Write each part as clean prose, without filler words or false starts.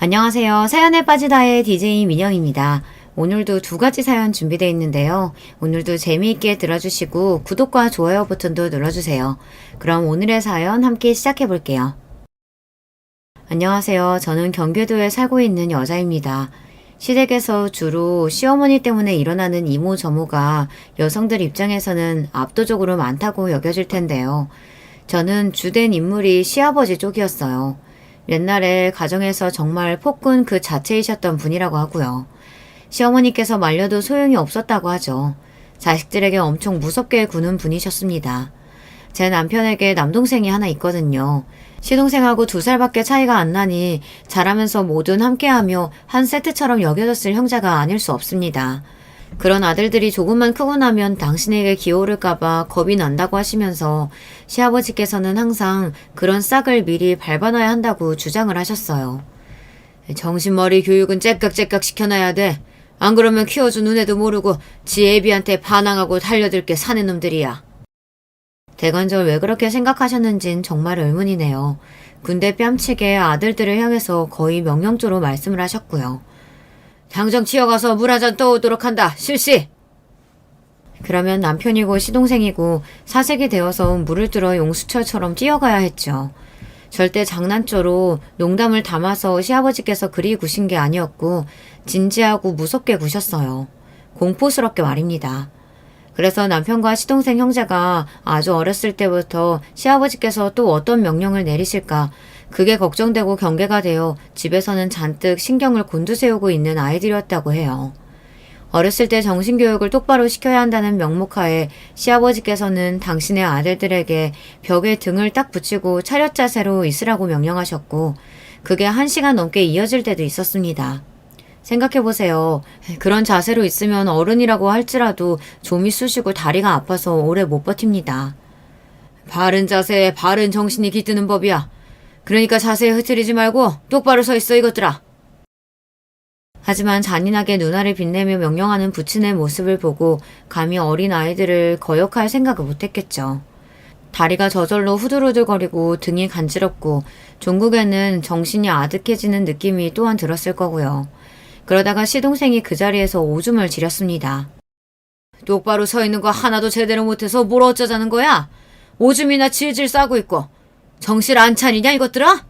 안녕하세요. 사연에 빠지다의 DJ 민영입니다. 오늘도 두 가지 사연 준비되어 있는데요. 오늘도 재미있게 들어주시고 구독과 좋아요 버튼도 눌러주세요. 그럼 오늘의 사연 함께 시작해 볼게요. 안녕하세요. 저는 경기도에 살고 있는 여자입니다. 시댁에서 주로 시어머니 때문에 일어나는 이모저모가 여성들 입장에서는 압도적으로 많다고 여겨질 텐데요. 저는 주된 인물이 시아버지 쪽이었어요. 옛날에 가정에서 정말 폭군 그 자체이셨던 분이라고 하고요. 시어머니께서 말려도 소용이 없었다고 하죠. 자식들에게 엄청 무섭게 구는 분이셨습니다. 제 남편에게 남동생이 하나 있거든요. 시동생하고 2살밖에 차이가 안 나니 자라면서 뭐든 함께하며 한 세트처럼 여겨졌을 형제가 아닐 수 없습니다. 그런 아들들이 조금만 크고 나면 당신에게 기어오를까봐 겁이 난다고 하시면서 시아버지께서는 항상 그런 싹을 미리 밟아놔야 한다고 주장을 하셨어요. 정신머리 교육은 째깍째깍 시켜놔야 돼. 안 그러면 키워준 눈에도 모르고 지 애비한테 반항하고 달려들게 사는 놈들이야. 대관절 왜 그렇게 생각하셨는진 정말 의문이네요. 군대 뺨치게 아들들을 향해서 거의 명령조로 말씀을 하셨고요. 당장 튀어가서 물 한 잔 떠오도록 한다. 실시! 그러면 남편이고 시동생이고 사색이 되어서 물을 들어 용수철처럼 뛰어가야 했죠. 절대 장난조로 농담을 담아서 시아버지께서 그리 구신 게 아니었고 진지하고 무섭게 구셨어요. 공포스럽게 말입니다. 그래서 남편과 시동생 형제가 아주 어렸을 때부터 시아버지께서 또 어떤 명령을 내리실까 그게 걱정되고 경계가 되어 집에서는 잔뜩 신경을 곤두세우고 있는 아이들이었다고 해요. 어렸을 때 정신교육을 똑바로 시켜야 한다는 명목하에 시아버지께서는 당신의 아들들에게 벽에 등을 딱 붙이고 차렷 자세로 있으라고 명령하셨고 그게 1시간 넘게 이어질 때도 있었습니다. 생각해보세요. 그런 자세로 있으면 어른이라고 할지라도 좀이 쑤시고 다리가 아파서 오래 못 버팁니다. 바른 자세에 바른 정신이 깃드는 법이야. 그러니까 자세에 흐트리지 말고 똑바로 서 있어 이것들아. 하지만 잔인하게 누나를 빛내며 명령하는 부친의 모습을 보고 감히 어린 아이들을 거역할 생각을 못했겠죠. 다리가 저절로 후들후들거리고 등이 간지럽고 종국에는 정신이 아득해지는 느낌이 또한 들었을 거고요. 그러다가 시동생이 그 자리에서 오줌을 지렸습니다. 똑바로 서 있는 거 하나도 제대로 못해서 뭘 어쩌자는 거야? 오줌이나 질질 싸고 있고 정신 안 차리냐 이것들아?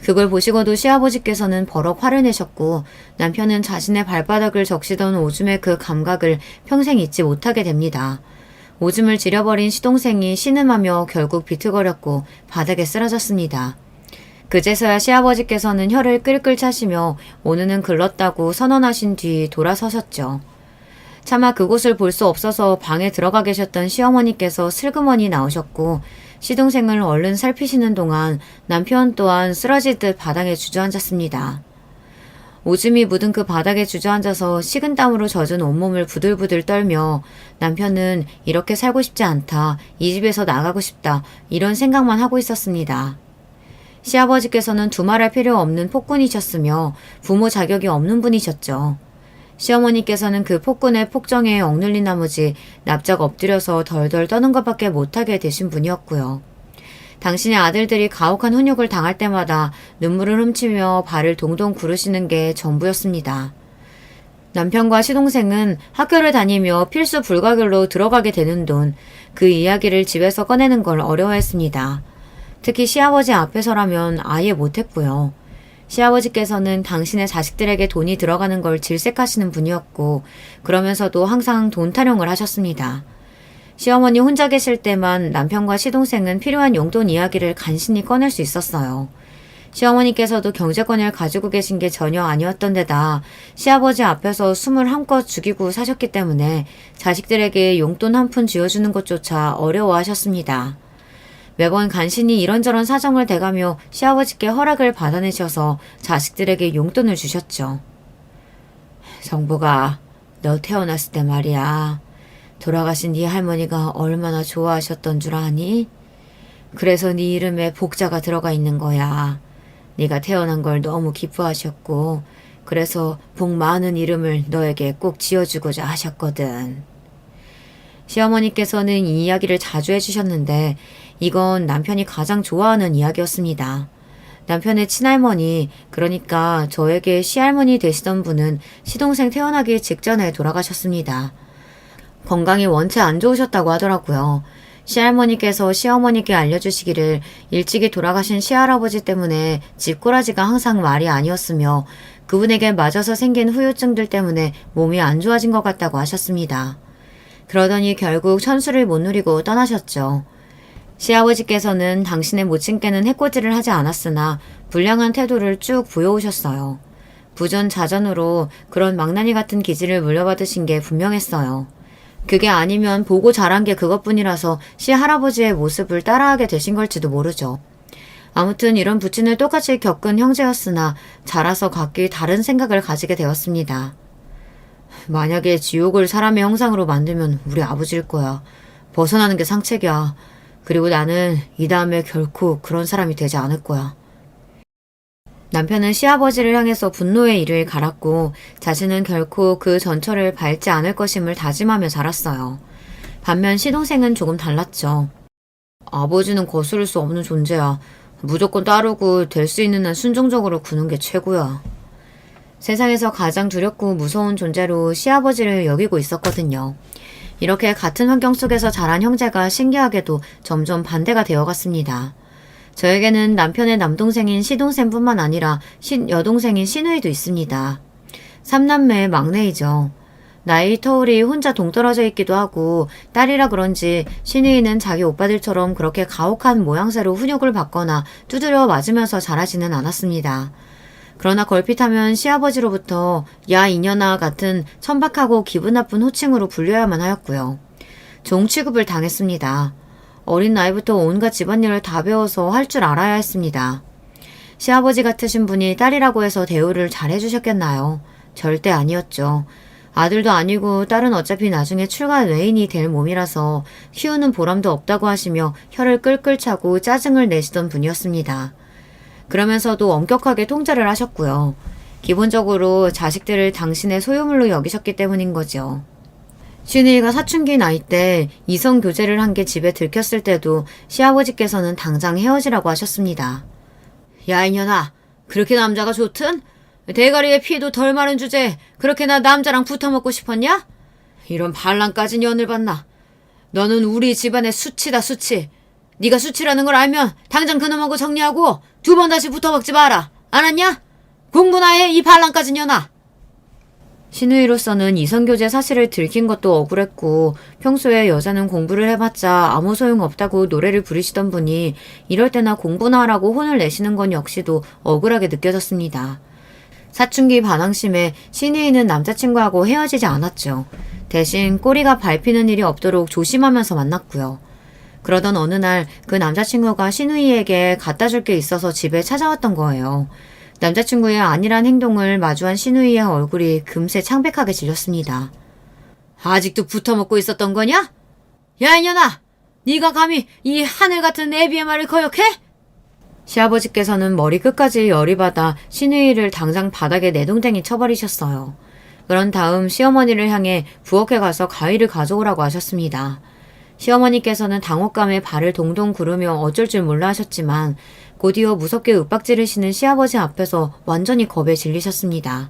그걸 보시고도 시아버지께서는 버럭 화를 내셨고 남편은 자신의 발바닥을 적시던 오줌의 그 감각을 평생 잊지 못하게 됩니다. 오줌을 지려버린 시동생이 신음하며 결국 비틀거렸고 바닥에 쓰러졌습니다. 그제서야 시아버지께서는 혀를 끌끌 차시며 오늘은 글렀다고 선언하신 뒤 돌아서셨죠. 차마 그곳을 볼 수 없어서 방에 들어가 계셨던 시어머니께서 슬그머니 나오셨고 시동생을 얼른 살피시는 동안 남편 또한 쓰러지듯 바닥에 주저앉았습니다. 오줌이 묻은 그 바닥에 주저앉아서 식은땀으로 젖은 온몸을 부들부들 떨며 남편은 이렇게 살고 싶지 않다, 이 집에서 나가고 싶다 이런 생각만 하고 있었습니다. 시아버지께서는 두말할 필요 없는 폭군이셨으며 부모 자격이 없는 분이셨죠. 시어머니께서는 그 폭군의 폭정에 억눌린 나머지 납작 엎드려서 덜덜 떠는 것밖에 못하게 되신 분이었고요. 당신의 아들들이 가혹한 훈육을 당할 때마다 눈물을 훔치며 발을 동동 구르시는 게 전부였습니다. 남편과 시동생은 학교를 다니며 필수 불가결로 들어가게 되는 돈, 그 이야기를 집에서 꺼내는 걸 어려워했습니다. 특히 시아버지 앞에서라면 아예 못했고요. 시아버지께서는 당신의 자식들에게 돈이 들어가는 걸 질색하시는 분이었고 그러면서도 항상 돈 타령을 하셨습니다. 시어머니 혼자 계실 때만 남편과 시동생은 필요한 용돈 이야기를 간신히 꺼낼 수 있었어요. 시어머니께서도 경제권을 가지고 계신 게 전혀 아니었던 데다 시아버지 앞에서 숨을 한껏 죽이고 사셨기 때문에 자식들에게 용돈 한 푼 쥐어주는 것조차 어려워하셨습니다. 매번 간신히 이런저런 사정을 대가며 시아버지께 허락을 받아내셔서 자식들에게 용돈을 주셨죠. 성부가 너 태어났을 때 말이야. 돌아가신 네 할머니가 얼마나 좋아하셨던 줄 아니? 그래서 네 이름에 복자가 들어가 있는 거야. 네가 태어난 걸 너무 기뻐하셨고 그래서 복 많은 이름을 너에게 꼭 지어주고자 하셨거든. 시어머니께서는 이 이야기를 자주 해주셨는데 이건 남편이 가장 좋아하는 이야기였습니다. 남편의 친할머니, 그러니까 저에게 시할머니 되시던 분은 시동생 태어나기 직전에 돌아가셨습니다. 건강이 원체 안 좋으셨다고 하더라고요. 시할머니께서 시어머니께 알려주시기를 일찍이 돌아가신 시할아버지 때문에 집꼬라지가 항상 말이 아니었으며 그분에게 맞아서 생긴 후유증들 때문에 몸이 안 좋아진 것 같다고 하셨습니다. 그러더니 결국 천수를 못 누리고 떠나셨죠. 시아버지께서는 당신의 모친께는 해코지를 하지 않았으나 불량한 태도를 쭉 보여오셨어요. 부전자전으로 그런 망나니 같은 기질을 물려받으신 게 분명했어요. 그게 아니면 보고 자란 게 그것뿐이라서 시할아버지의 모습을 따라하게 되신 걸지도 모르죠. 아무튼 이런 부친을 똑같이 겪은 형제였으나 자라서 각기 다른 생각을 가지게 되었습니다. 만약에 지옥을 사람의 형상으로 만들면 우리 아버지일 거야. 벗어나는 게 상책이야. 그리고 나는 이 다음에 결코 그런 사람이 되지 않을 거야. 남편은 시아버지를 향해서 분노의 이를 갈았고 자신은 결코 그 전철을 밟지 않을 것임을 다짐하며 자랐어요. 반면 시동생은 조금 달랐죠. 아버지는 거스를 수 없는 존재야. 무조건 따르고 될 수 있는 한 순종적으로 구는 게 최고야. 세상에서 가장 두렵고 무서운 존재로 시아버지를 여기고 있었거든요. 이렇게 같은 환경 속에서 자란 형제가 신기하게도 점점 반대가 되어갔습니다. 저에게는 남편의 남동생인 시동생뿐만 아니라 여동생인 시누이도 있습니다. 삼남매의 막내이죠. 나이 터울이 혼자 동떨어져 있기도 하고 딸이라 그런지 시누이는 자기 오빠들처럼 그렇게 가혹한 모양새로 훈육을 받거나 두드려 맞으면서 자라지는 않았습니다. 그러나 걸핏하면 시아버지로부터 야 이년아 같은 천박하고 기분 나쁜 호칭으로 불려야만 하였고요. 종 취급을 당했습니다. 어린 나이부터 온갖 집안일을 다 배워서 할 줄 알아야 했습니다. 시아버지 같으신 분이 딸이라고 해서 대우를 잘 해주셨겠나요? 절대 아니었죠. 아들도 아니고 딸은 어차피 나중에 출가 외인이 될 몸이라서 키우는 보람도 없다고 하시며 혀를 끌끌 차고 짜증을 내시던 분이었습니다. 그러면서도 엄격하게 통제를 하셨고요. 기본적으로 자식들을 당신의 소유물로 여기셨기 때문인 거죠. 시누이가 사춘기 나이 때 이성 교제를 한 게 집에 들켰을 때도 시아버지께서는 당장 헤어지라고 하셨습니다. 야 이년아, 그렇게 남자가 좋든? 대가리에 피도 덜 마른 주제에 그렇게나 남자랑 붙어먹고 싶었냐? 이런 반란까지 년을 봤나? 너는 우리 집안의 수치다 수치. 네가 수치라는 걸 알면 당장 그놈하고 정리하고 두 번 다시 붙어먹지 마라. 알았냐? 공부나 해 이 반란까지 년아. 시누이로서는 이성교제 사실을 들킨 것도 억울했고 평소에 여자는 공부를 해봤자 아무 소용없다고 노래를 부르시던 분이 이럴 때나 공부나 하라고 혼을 내시는 건 역시도 억울하게 느껴졌습니다. 사춘기 반항심에 시누이는 남자친구하고 헤어지지 않았죠. 대신 꼬리가 밟히는 일이 없도록 조심하면서 만났고요. 그러던 어느 날 그 남자친구가 시누이에게 갖다 줄 게 있어서 집에 찾아왔던 거예요. 남자친구의 안일한 행동을 마주한 시누이의 얼굴이 금세 창백하게 질렸습니다. 아직도 붙어먹고 있었던 거냐? 야 이년아! 네가 감히 이 하늘 같은 애비의 말을 거역해? 시아버지께서는 머리 끝까지 열이 받아 시누이를 당장 바닥에 내동댕이 쳐버리셨어요. 그런 다음 시어머니를 향해 부엌에 가서 가위를 가져오라고 하셨습니다. 시어머니께서는 당혹감에 발을 동동 구르며 어쩔 줄 몰라 하셨지만 곧이어 무섭게 윽박지르시는 시아버지 앞에서 완전히 겁에 질리셨습니다.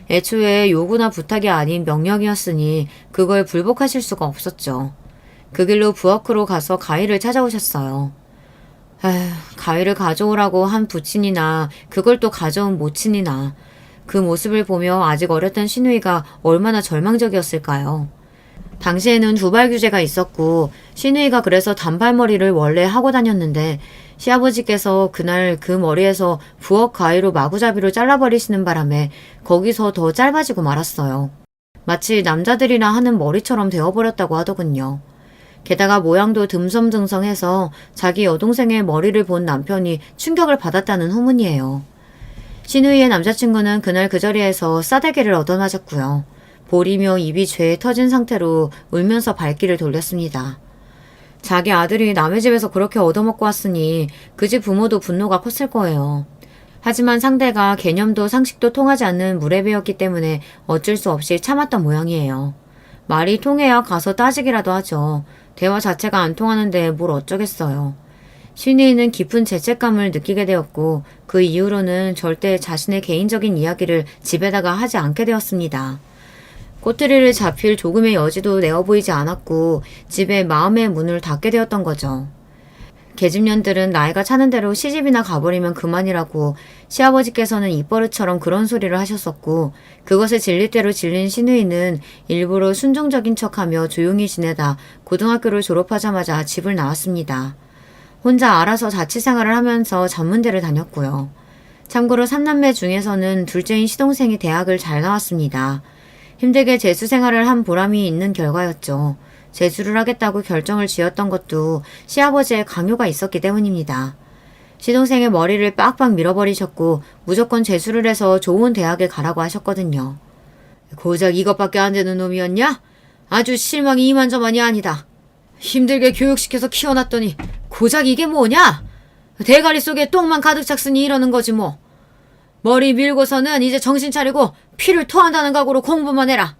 애초에 요구나 부탁이 아닌 명령이었으니 그걸 불복하실 수가 없었죠. 그 길로 부엌으로 가서 가위를 찾아오셨어요. 가위를 가져오라고 한 부친이나 그걸 또 가져온 모친이나 그 모습을 보며 아직 어렸던 시누이가 얼마나 절망적이었을까요? 당시에는 두발 규제가 있었고 시누이가 그래서 단발머리를 원래 하고 다녔는데 시아버지께서 그날 그 머리에서 부엌 가위로 마구잡이로 잘라버리시는 바람에 거기서 더 짧아지고 말았어요. 마치 남자들이나 하는 머리처럼 되어버렸다고 하더군요. 게다가 모양도 듬성듬성해서 자기 여동생의 머리를 본 남편이 충격을 받았다는 후문이에요. 시누이의 남자친구는 그날 그 자리에서 싸대기를 얻어맞았고요. 볼이며 입이 죄에 터진 상태로 울면서 발길을 돌렸습니다. 자기 아들이 남의 집에서 그렇게 얻어먹고 왔으니 그 집 부모도 분노가 컸을 거예요. 하지만 상대가 개념도 상식도 통하지 않는 무례배였기 때문에 어쩔 수 없이 참았던 모양이에요. 말이 통해야 가서 따지기라도 하죠. 대화 자체가 안 통하는데 뭘 어쩌겠어요. 신이는 깊은 죄책감을 느끼게 되었고 그 이후로는 절대 자신의 개인적인 이야기를 집에다가 하지 않게 되었습니다. 꼬투리를 잡힐 조금의 여지도 내어 보이지 않았고 집에 마음의 문을 닫게 되었던 거죠. 계집년들은 나이가 차는 대로 시집이나 가버리면 그만이라고 시아버지께서는 입버릇처럼 그런 소리를 하셨었고 그것에 질릴 대로 질린 신우이는 일부러 순종적인 척하며 조용히 지내다 고등학교를 졸업하자마자 집을 나왔습니다. 혼자 알아서 자취생활을 하면서 전문대를 다녔고요. 참고로 3남매 중에서는 둘째인 시동생이 대학을 잘 나왔습니다. 힘들게 재수 생활을 한 보람이 있는 결과였죠. 재수를 하겠다고 결정을 지었던 것도 시아버지의 강요가 있었기 때문입니다. 시동생의 머리를 빡빡 밀어버리셨고 무조건 재수를 해서 좋은 대학에 가라고 하셨거든요. 고작 이것밖에 안 되는 놈이었냐? 아주 실망이 이만저만이 아니다. 힘들게 교육시켜서 키워놨더니 고작 이게 뭐냐? 대가리 속에 똥만 가득 찼으니 이러는 거지 뭐. 머리 밀고서는 이제 정신 차리고 피를 토한다는 각오로 공부만 해라.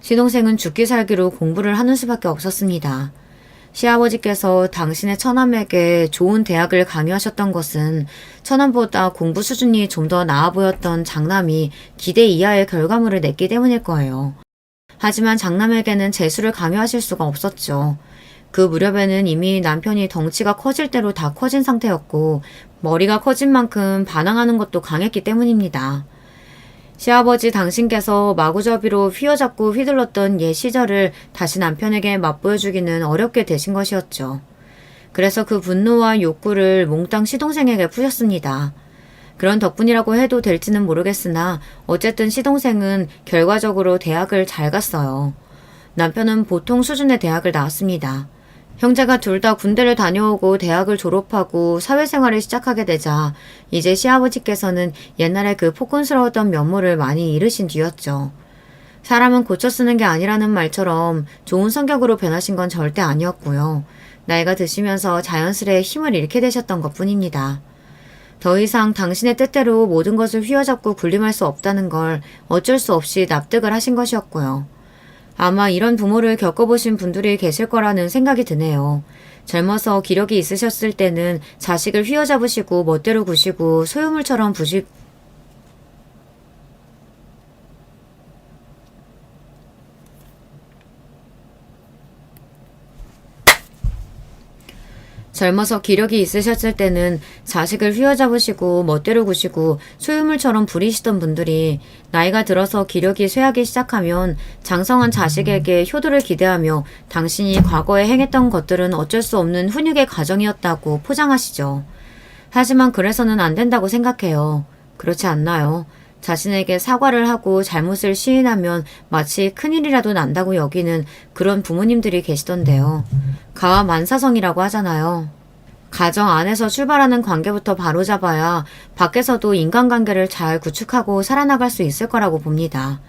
시동생은 죽기 살기로 공부를 하는 수밖에 없었습니다. 시아버지께서 당신의 처남에게 좋은 대학을 강요하셨던 것은 처남보다 공부 수준이 좀 더 나아 보였던 장남이 기대 이하의 결과물을 냈기 때문일 거예요. 하지만 장남에게는 재수를 강요하실 수가 없었죠. 그 무렵에는 이미 남편이 덩치가 커질 대로 다 커진 상태였고 머리가 커진 만큼 반항하는 것도 강했기 때문입니다. 시아버지 당신께서 마구잡이로 휘어잡고 휘둘렀던 옛 시절을 다시 남편에게 맛보여주기는 어렵게 되신 것이었죠. 그래서 그 분노와 욕구를 몽땅 시동생에게 푸셨습니다. 그런 덕분이라고 해도 될지는 모르겠으나 어쨌든 시동생은 결과적으로 대학을 잘 갔어요. 남편은 보통 수준의 대학을 나왔습니다. 형제가 둘 다 군대를 다녀오고 대학을 졸업하고 사회생활을 시작하게 되자 이제 시아버지께서는 옛날에 그 폭군스러웠던 면모를 많이 잃으신 뒤였죠. 사람은 고쳐 쓰는 게 아니라는 말처럼 좋은 성격으로 변하신 건 절대 아니었고요. 나이가 드시면서 자연스레 힘을 잃게 되셨던 것뿐입니다. 더 이상 당신의 뜻대로 모든 것을 휘어잡고 군림할 수 없다는 걸 어쩔 수 없이 납득을 하신 것이었고요. 아마 이런 부모를 겪어보신 분들이 계실 거라는 생각이 드네요. 젊어서 기력이 있으셨을 때는 자식을 휘어잡으시고 멋대로 구시고 소유물처럼 젊어서 기력이 있으셨을 때는 자식을 휘어잡으시고 멋대로 구시고 소유물처럼 부리시던 분들이 나이가 들어서 기력이 쇠하기 시작하면 장성한 자식에게 효도를 기대하며 당신이 과거에 행했던 것들은 어쩔 수 없는 훈육의 과정이었다고 포장하시죠. 하지만 그래서는 안 된다고 생각해요. 그렇지 않나요? 자신에게 사과를 하고 잘못을 시인하면 마치 큰일이라도 난다고 여기는 그런 부모님들이 계시던데요. 가와 만사성이라고 하잖아요. 가정 안에서 출발하는 관계부터 바로잡아야 밖에서도 인간관계를 잘 구축하고 살아나갈 수 있을 거라고 봅니다.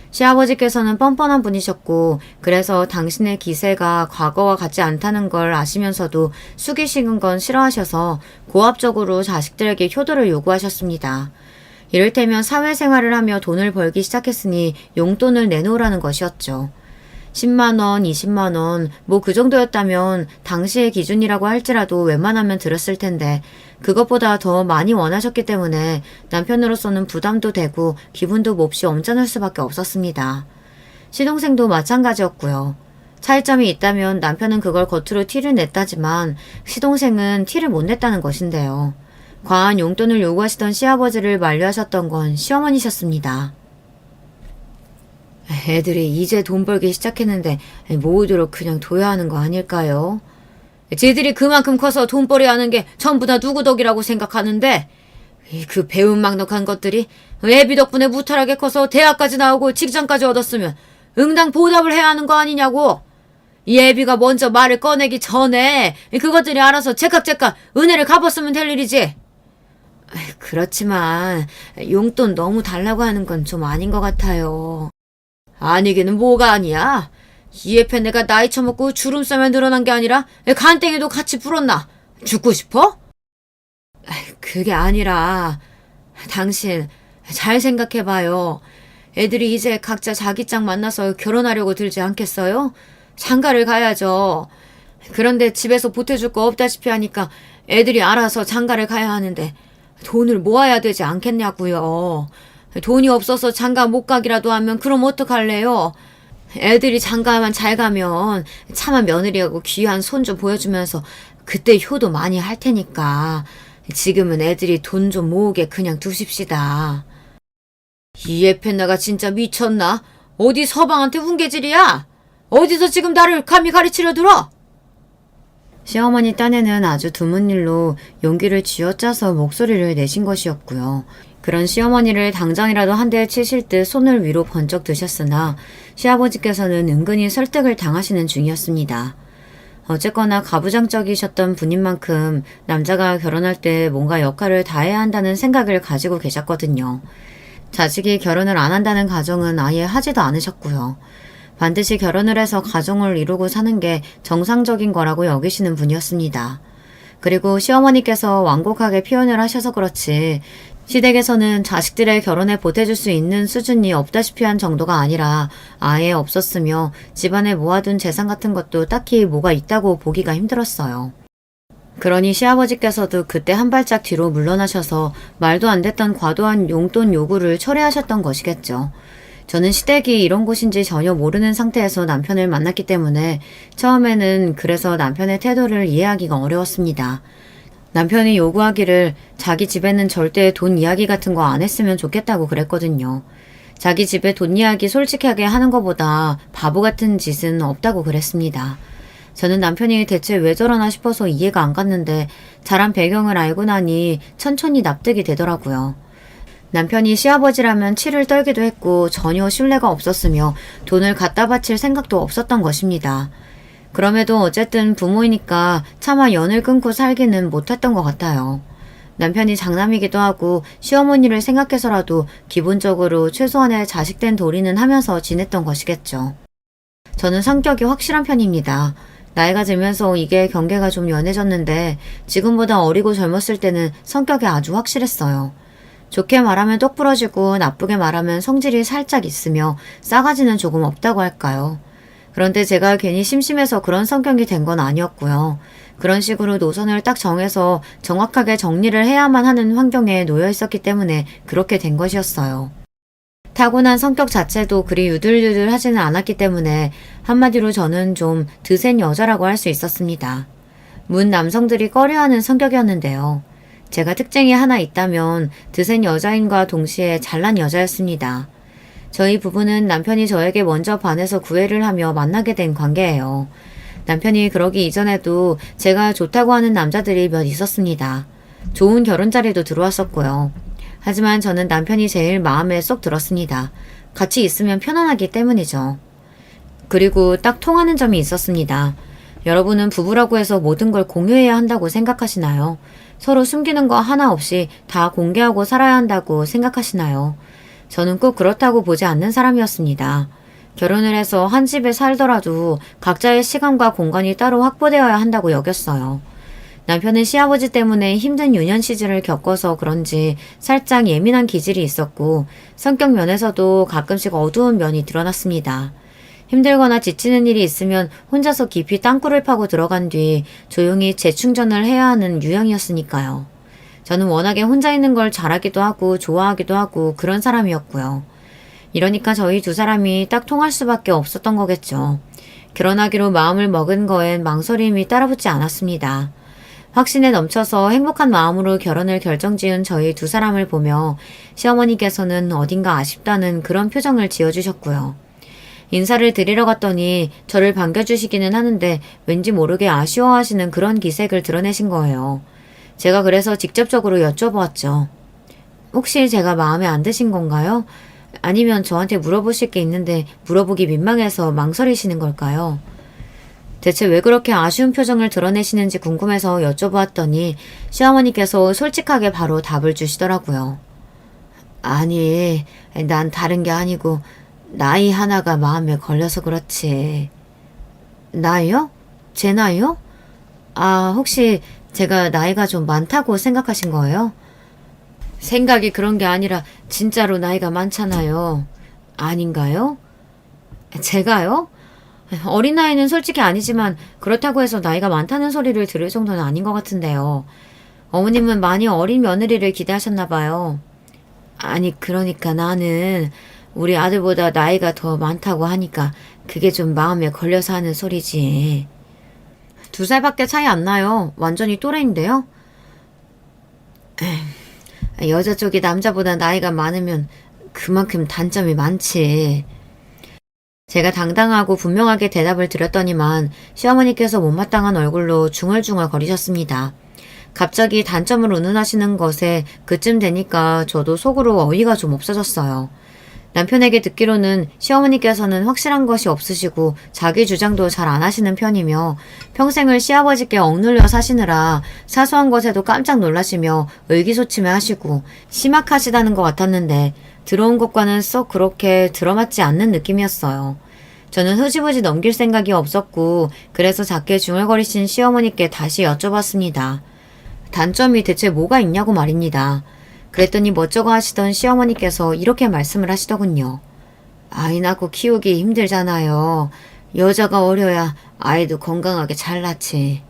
시아버지께서는 뻔뻔한 분이셨고 그래서 당신의 기세가 과거와 같지 않다는 걸 아시면서도 숙이시는 건 싫어하셔서 고압적으로 자식들에게 효도를 요구하셨습니다. 이를테면 사회생활을 하며 돈을 벌기 시작했으니 용돈을 내놓으라는 것이었죠. 10만원, 20만원, 뭐 그 정도였다면 당시의 기준이라고 할지라도 웬만하면 들었을 텐데 그것보다 더 많이 원하셨기 때문에 남편으로서는 부담도 되고 기분도 몹시 엄짠할 수밖에 없었습니다. 시동생도 마찬가지였고요. 차이점이 있다면 남편은 그걸 겉으로 티를 냈다지만 시동생은 티를 못 냈다는 것인데요. 과한 용돈을 요구하시던 시아버지를 만류하셨던 건 시어머니셨습니다. 애들이 이제 돈 벌기 시작했는데 모으도록 그냥 둬야 하는 거 아닐까요? 쟤들이 그만큼 커서 돈벌이 하는 게 전부 다 누구 덕이라고 생각하는데 그 배은망덕한 것들이 애비 덕분에 무탈하게 커서 대학까지 나오고 직장까지 얻었으면 응당 보답을 해야 하는 거 아니냐고. 이 애비가 먼저 말을 꺼내기 전에 그것들이 알아서 제깍제깍 은혜를 갚았으면 될 일이지. 그렇지만 용돈 너무 달라고 하는 건 좀 아닌 것 같아요. 아니기는 뭐가 아니야. 이 옆에 내가 나이 처먹고 주름살만 늘어난 게 아니라 간땡이도 같이 불었나? 죽고 싶어? 그게 아니라 당신 잘 생각해봐요. 애들이 이제 각자 자기 짝 만나서 결혼하려고 들지 않겠어요? 장가를 가야죠. 그런데 집에서 보태줄 거 없다시피 하니까 애들이 알아서 장가를 가야 하는데 돈을 모아야 되지 않겠냐고요. 돈이 없어서 장가 못 가기라도 하면 그럼 어떡할래요? 애들이 장가만 잘 가면 차마 며느리하고 귀한 손주 보여주면서 그때 효도 많이 할 테니까 지금은 애들이 돈 좀 모으게 그냥 두십시다. 이 에펜나가 진짜 미쳤나? 어디 서방한테 훈계질이야? 어디서 지금 나를 감히 가르치려 들어? 시어머니 딴에는 아주 드문 일로 용기를 쥐어짜서 목소리를 내신 것이었고요. 그런 시어머니를 당장이라도 한 대 치실 듯 손을 위로 번쩍 드셨으나 시아버지께서는 은근히 설득을 당하시는 중이었습니다. 어쨌거나 가부장적이셨던 분인 만큼 남자가 결혼할 때 뭔가 역할을 다해야 한다는 생각을 가지고 계셨거든요. 자식이 결혼을 안 한다는 가정은 아예 하지도 않으셨고요. 반드시 결혼을 해서 가정을 이루고 사는 게 정상적인 거라고 여기시는 분이었습니다. 그리고 시어머니께서 완곡하게 표현을 하셔서 그렇지 시댁에서는 자식들의 결혼에 보태줄 수 있는 수준이 없다시피 한 정도가 아니라 아예 없었으며 집안에 모아둔 재산 같은 것도 딱히 뭐가 있다고 보기가 힘들었어요. 그러니 시아버지께서도 그때 한 발짝 뒤로 물러나셔서 말도 안 됐던 과도한 용돈 요구를 철회하셨던 것이겠죠. 저는 시댁이 이런 곳인지 전혀 모르는 상태에서 남편을 만났기 때문에 처음에는 그래서 남편의 태도를 이해하기가 어려웠습니다. 남편이 요구하기를 자기 집에는 절대 돈 이야기 같은 거 안 했으면 좋겠다고 그랬거든요. 자기 집에 돈 이야기 솔직하게 하는 것보다 바보 같은 짓은 없다고 그랬습니다. 저는 남편이 대체 왜 저러나 싶어서 이해가 안 갔는데 자란 배경을 알고 나니 천천히 납득이 되더라고요. 남편이 시아버지라면 치를 떨기도 했고 전혀 신뢰가 없었으며 돈을 갖다 바칠 생각도 없었던 것입니다. 그럼에도 어쨌든 부모이니까 차마 연을 끊고 살기는 못했던 것 같아요. 남편이 장남이기도 하고 시어머니를 생각해서라도 기본적으로 최소한의 자식된 도리는 하면서 지냈던 것이겠죠. 저는 성격이 확실한 편입니다. 나이가 들면서 이게 경계가 좀 연해졌는데 지금보다 어리고 젊었을 때는 성격이 아주 확실했어요. 좋게 말하면 똑부러지고 나쁘게 말하면 성질이 살짝 있으며 싸가지는 조금 없다고 할까요. 그런데 제가 괜히 심심해서 그런 성격이 된 건 아니었고요. 그런 식으로 노선을 딱 정해서 정확하게 정리를 해야만 하는 환경에 놓여 있었기 때문에 그렇게 된 것이었어요. 타고난 성격 자체도 그리 유들유들하지는 않았기 때문에 한마디로 저는 좀 드센 여자라고 할 수 있었습니다. 문 남성들이 꺼려하는 성격이었는데요. 제가 특징이 하나 있다면 드센 여자인과 동시에 잘난 여자였습니다. 저희 부부는 남편이 저에게 먼저 반해서 구애를 하며 만나게 된 관계예요. 남편이 그러기 이전에도 제가 좋다고 하는 남자들이 몇 있었습니다. 좋은 결혼 자리도 들어왔었고요. 하지만 저는 남편이 제일 마음에 쏙 들었습니다. 같이 있으면 편안하기 때문이죠. 그리고 딱 통하는 점이 있었습니다. 여러분은 부부라고 해서 모든 걸 공유해야 한다고 생각하시나요? 서로 숨기는 거 하나 없이 다 공개하고 살아야 한다고 생각하시나요? 저는 꼭 그렇다고 보지 않는 사람이었습니다. 결혼을 해서 한 집에 살더라도 각자의 시간과 공간이 따로 확보되어야 한다고 여겼어요. 남편은 시아버지 때문에 힘든 유년 시절을 겪어서 그런지 살짝 예민한 기질이 있었고 성격 면에서도 가끔씩 어두운 면이 드러났습니다. 힘들거나 지치는 일이 있으면 혼자서 깊이 땅굴을 파고 들어간 뒤 조용히 재충전을 해야 하는 유형이었으니까요. 저는 워낙에 혼자 있는 걸 잘하기도 하고 좋아하기도 하고 그런 사람이었고요. 이러니까 저희 두 사람이 딱 통할 수밖에 없었던 거겠죠. 결혼하기로 마음을 먹은 거엔 망설임이 따라붙지 않았습니다. 확신에 넘쳐서 행복한 마음으로 결혼을 결정지은 저희 두 사람을 보며 시어머니께서는 어딘가 아쉽다는 그런 표정을 지어주셨고요. 인사를 드리러 갔더니 저를 반겨주시기는 하는데 왠지 모르게 아쉬워하시는 그런 기색을 드러내신 거예요. 제가 그래서 직접적으로 여쭤보았죠. 혹시 제가 마음에 안 드신 건가요? 아니면 저한테 물어보실 게 있는데 물어보기 민망해서 망설이시는 걸까요? 대체 왜 그렇게 아쉬운 표정을 드러내시는지 궁금해서 여쭤보았더니 시어머니께서 솔직하게 바로 답을 주시더라고요. 아니, 난 다른 게 아니고 나이 하나가 마음에 걸려서 그렇지. 나이요? 제 나이요? 아, 혹시 제가 나이가 좀 많다고 생각하신 거예요? 생각이 그런 게 아니라 진짜로 나이가 많잖아요. 아닌가요? 제가요? 어린 나이는 솔직히 아니지만 그렇다고 해서 나이가 많다는 소리를 들을 정도는 아닌 것 같은데요. 어머님은 많이 어린 며느리를 기대하셨나 봐요. 아니, 그러니까 나는 우리 아들보다 나이가 더 많다고 하니까 그게 좀 마음에 걸려서 하는 소리지. 2살밖에 차이 안 나요. 완전히 또래인데요? 여자 쪽이 남자보다 나이가 많으면 그만큼 단점이 많지. 제가 당당하고 분명하게 대답을 드렸더니만 시어머니께서 못마땅한 얼굴로 중얼중얼 거리셨습니다. 갑자기 단점을 운운하시는 것에 그쯤 되니까 저도 속으로 어이가 좀 없어졌어요. 남편에게 듣기로는 시어머니께서는 확실한 것이 없으시고 자기 주장도 잘 안 하시는 편이며 평생을 시아버지께 억눌려 사시느라 사소한 것에도 깜짝 놀라시며 의기소침해 하시고 심각하시다는 것 같았는데 들어온 것과는 썩 그렇게 들어맞지 않는 느낌이었어요. 저는 흐지부지 넘길 생각이 없었고 그래서 작게 중얼거리신 시어머니께 다시 여쭤봤습니다. 단점이 대체 뭐가 있냐고 말입니다. 그랬더니 멋쩍어 하시던 시어머니께서 이렇게 말씀을 하시더군요. 아이 낳고 키우기 힘들잖아요. 여자가 어려야 아이도 건강하게 잘 낳지.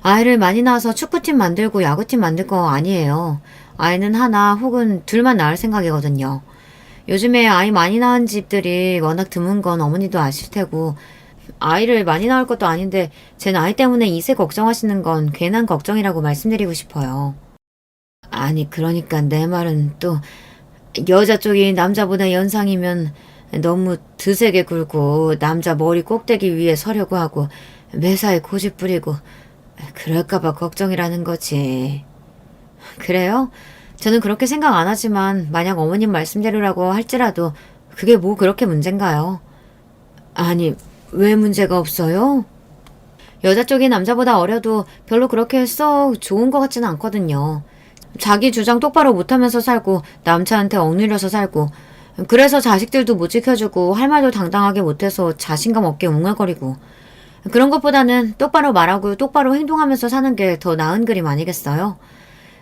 아이를 많이 낳아서 축구팀 만들고 야구팀 만들 거 아니에요. 아이는 하나 혹은 둘만 낳을 생각이거든요. 요즘에 아이 많이 낳은 집들이 워낙 드문 건 어머니도 아실 테고 아이를 많이 낳을 것도 아닌데 제 나이 때문에 이세 걱정하시는 건 괜한 걱정이라고 말씀드리고 싶어요. 아니, 그러니까 내 말은 또 여자 쪽이 남자보다 연상이면 너무 드세게 굴고 남자 머리 꼭대기 위에 서려고 하고 매사에 고집 부리고 그럴까봐 걱정이라는 거지. 그래요? 저는 그렇게 생각 안 하지만 만약 어머님 말씀대로라고 할지라도 그게 뭐 그렇게 문제인가요? 아니, 왜 문제가 없어요? 여자 쪽이 남자보다 어려도 별로 그렇게 썩 좋은 것 같지는 않거든요. 자기 주장 똑바로 못하면서 살고 남자한테 억눌려서 살고 그래서 자식들도 못 지켜주고 할 말도 당당하게 못해서 자신감 없게 웅얼거리고 그런 것보다는 똑바로 말하고 똑바로 행동하면서 사는 게 더 나은 그림 아니겠어요?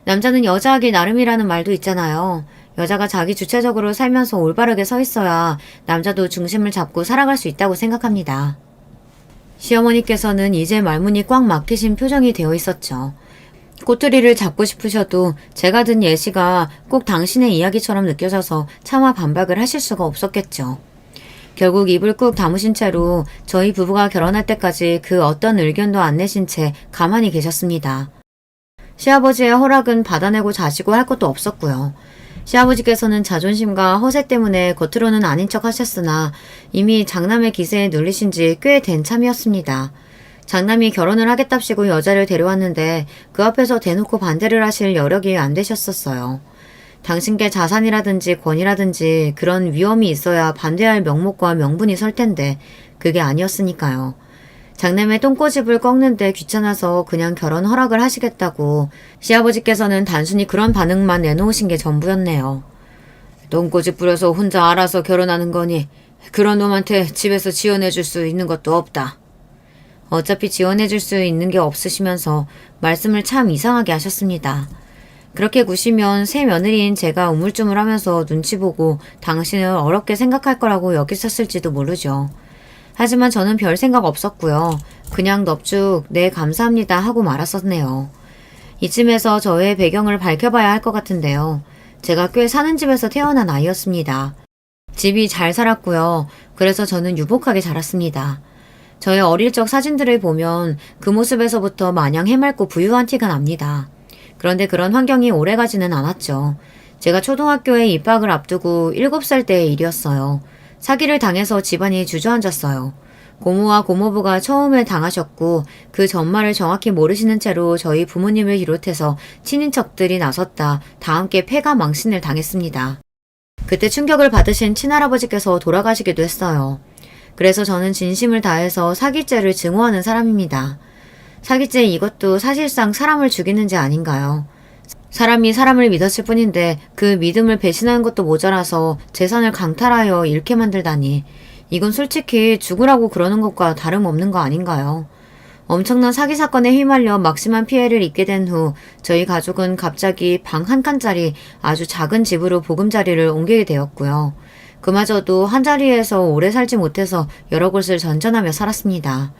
남자는 여자하기 나름이라는 말도 있잖아요. 여자가 자기 주체적으로 살면서 올바르게 서 있어야 남자도 중심을 잡고 살아갈 수 있다고 생각합니다. 시어머니께서는 이제 말문이 꽉 막히신 표정이 되어 있었죠. 꼬투리를 잡고 싶으셔도 제가 든 예시가 꼭 당신의 이야기처럼 느껴져서 차마 반박을 하실 수가 없었겠죠. 결국 입을 꾹 다무신 채로 저희 부부가 결혼할 때까지 그 어떤 의견도 안 내신 채 가만히 계셨습니다. 시아버지의 허락은 받아내고 자시고 할 것도 없었고요. 시아버지께서는 자존심과 허세 때문에 겉으로는 아닌 척 하셨으나 이미 장남의 기세에 눌리신 지 꽤 된 참이었습니다. 장남이 결혼을 하겠답시고 여자를 데려왔는데 그 앞에서 대놓고 반대를 하실 여력이 안 되셨었어요. 당신께 자산이라든지 권이라든지 그런 위험이 있어야 반대할 명목과 명분이 설 텐데 그게 아니었으니까요. 장남의 똥꼬집을 꺾는데 귀찮아서 그냥 결혼 허락을 하시겠다고 시아버지께서는 단순히 그런 반응만 내놓으신 게 전부였네요. 똥꼬집 부려서 혼자 알아서 결혼하는 거니 그런 놈한테 집에서 지원해줄 수 있는 것도 없다. 어차피 지원해줄 수 있는 게 없으시면서 말씀을 참 이상하게 하셨습니다. 그렇게 구시면 새 며느리인 제가 우물쭈물하면서 눈치 보고 당신을 어렵게 생각할 거라고 여기셨을지도 모르죠. 하지만 저는 별 생각 없었고요. 그냥 넙죽 네 감사합니다 하고 말았었네요. 이쯤에서 저의 배경을 밝혀봐야 할 것 같은데요. 제가 꽤 사는 집에서 태어난 아이였습니다. 집이 잘 살았고요. 그래서 저는 유복하게 자랐습니다. 저의 어릴 적 사진들을 보면 그 모습에서부터 마냥 해맑고 부유한 티가 납니다. 그런데 그런 환경이 오래가지는 않았죠. 제가 초등학교에 입학을 앞두고 7살 때의 일이었어요. 사기를 당해서 집안이 주저앉았어요. 고모와 고모부가 처음에 당하셨고 그 전말을 정확히 모르시는 채로 저희 부모님을 비롯해서 친인척들이 나섰다 다 함께 패가 망신을 당했습니다. 그때 충격을 받으신 친할아버지께서 돌아가시기도 했어요. 그래서 저는 진심을 다해서 사기죄를 증오하는 사람입니다. 사기죄 이것도 사실상 사람을 죽이는 죄 아닌가요? 사람이 사람을 믿었을 뿐인데 그 믿음을 배신하는 것도 모자라서 재산을 강탈하여 잃게 만들다니 이건 솔직히 죽으라고 그러는 것과 다름없는 거 아닌가요? 엄청난 사기 사건에 휘말려 막심한 피해를 입게 된 후 저희 가족은 갑자기 방 한 칸짜리 아주 작은 집으로 보금자리를 옮기게 되었고요. 그마저도 한자리에서 오래 살지 못해서 여러 곳을 전전하며 살았습니다.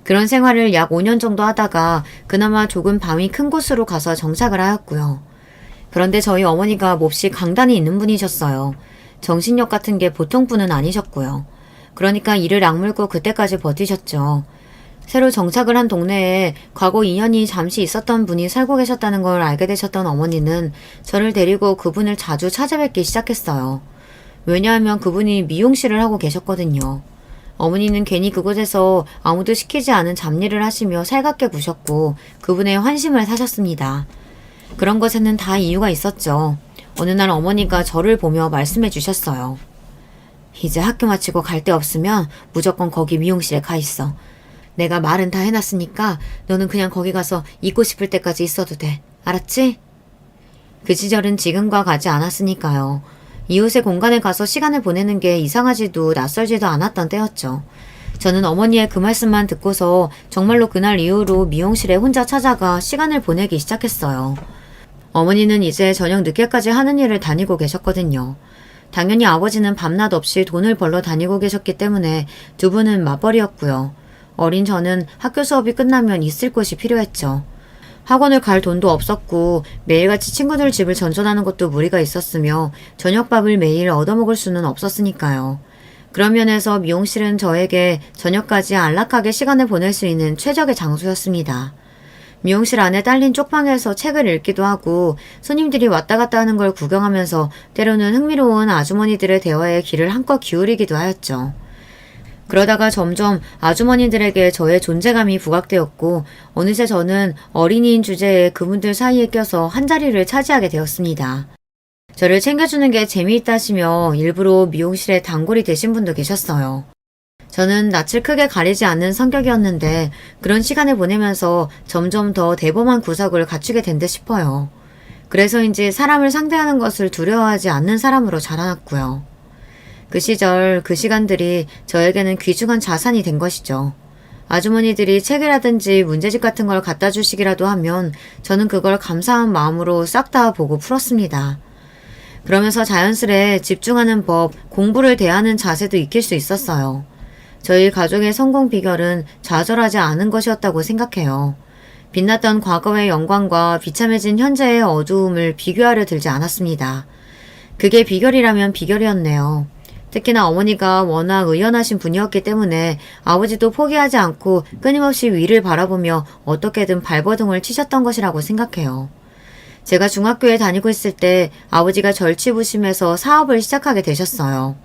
그런 생활을 약 5년 정도 하다가 그나마 조금 방이 큰 곳으로 가서 정착을 하였고요. 그런데 저희 어머니가 몹시 강단이 있는 분이셨어요. 정신력 같은 게 보통 분은 아니셨고요. 그러니까 이를 악물고 그때까지 버티셨죠. 새로 정착을 한 동네에 과거 인연이 잠시 있었던 분이 살고 계셨다는 걸 알게 되셨던 어머니는 저를 데리고 그분을 자주 찾아뵙기 시작했어요. 왜냐하면 그분이 미용실을 하고 계셨거든요. 어머니는 괜히 그곳에서 아무도 시키지 않은 잡일을 하시며 살갑게 구셨고 그분의 환심을 사셨습니다. 그런 것에는 다 이유가 있었죠. 어느 날 어머니가 저를 보며 말씀해 주셨어요. 이제 학교 마치고 갈 데 없으면 무조건 거기 미용실에 가 있어. 내가 말은 다 해놨으니까 너는 그냥 거기 가서 있고 싶을 때까지 있어도 돼. 알았지? 그 시절은 지금과 같지 않았으니까요. 이웃의 공간에 가서 시간을 보내는 게 이상하지도 낯설지도 않았던 때였죠. 저는 어머니의 그 말씀만 듣고서 정말로 그날 이후로 미용실에 혼자 찾아가 시간을 보내기 시작했어요. 어머니는 이제 저녁 늦게까지 하는 일을 다니고 계셨거든요. 당연히 아버지는 밤낮 없이 돈을 벌러 다니고 계셨기 때문에 두 분은 맞벌이였고요. 어린 저는 학교 수업이 끝나면 있을 곳이 필요했죠. 학원을 갈 돈도 없었고 매일같이 친구들 집을 전전하는 것도 무리가 있었으며 저녁밥을 매일 얻어먹을 수는 없었으니까요. 그런 면에서 미용실은 저에게 저녁까지 안락하게 시간을 보낼 수 있는 최적의 장소였습니다. 미용실 안에 딸린 쪽방에서 책을 읽기도 하고 손님들이 왔다 갔다 하는 걸 구경하면서 때로는 흥미로운 아주머니들의 대화에 귀를 한껏 기울이기도 하였죠. 그러다가 점점 아주머니들에게 저의 존재감이 부각되었고 어느새 저는 어린이인 주제에 그분들 사이에 껴서 한자리를 차지하게 되었습니다. 저를 챙겨주는 게 재미있다시며 일부러 미용실에 단골이 되신 분도 계셨어요. 저는 낯을 크게 가리지 않는 성격이었는데 그런 시간을 보내면서 점점 더 대범한 구석을 갖추게 된 듯 싶어요. 그래서인지 사람을 상대하는 것을 두려워하지 않는 사람으로 자라났고요. 그 시절, 그 시간들이 저에게는 귀중한 자산이 된 것이죠. 아주머니들이 책이라든지 문제집 같은 걸 갖다 주시기라도 하면 저는 그걸 감사한 마음으로 싹 다 보고 풀었습니다. 그러면서 자연스레 집중하는 법, 공부를 대하는 자세도 익힐 수 있었어요. 저희 가족의 성공 비결은 좌절하지 않은 것이었다고 생각해요. 빛났던 과거의 영광과 비참해진 현재의 어두움을 비교하려 들지 않았습니다. 그게 비결이라면 비결이었네요. 특히나 어머니가 워낙 의연하신 분이었기 때문에 아버지도 포기하지 않고 끊임없이 위를 바라보며 어떻게든 발버둥을 치셨던 것이라고 생각해요. 제가 중학교에 다니고 있을 때 아버지가 절치부심해서 사업을 시작하게 되셨어요.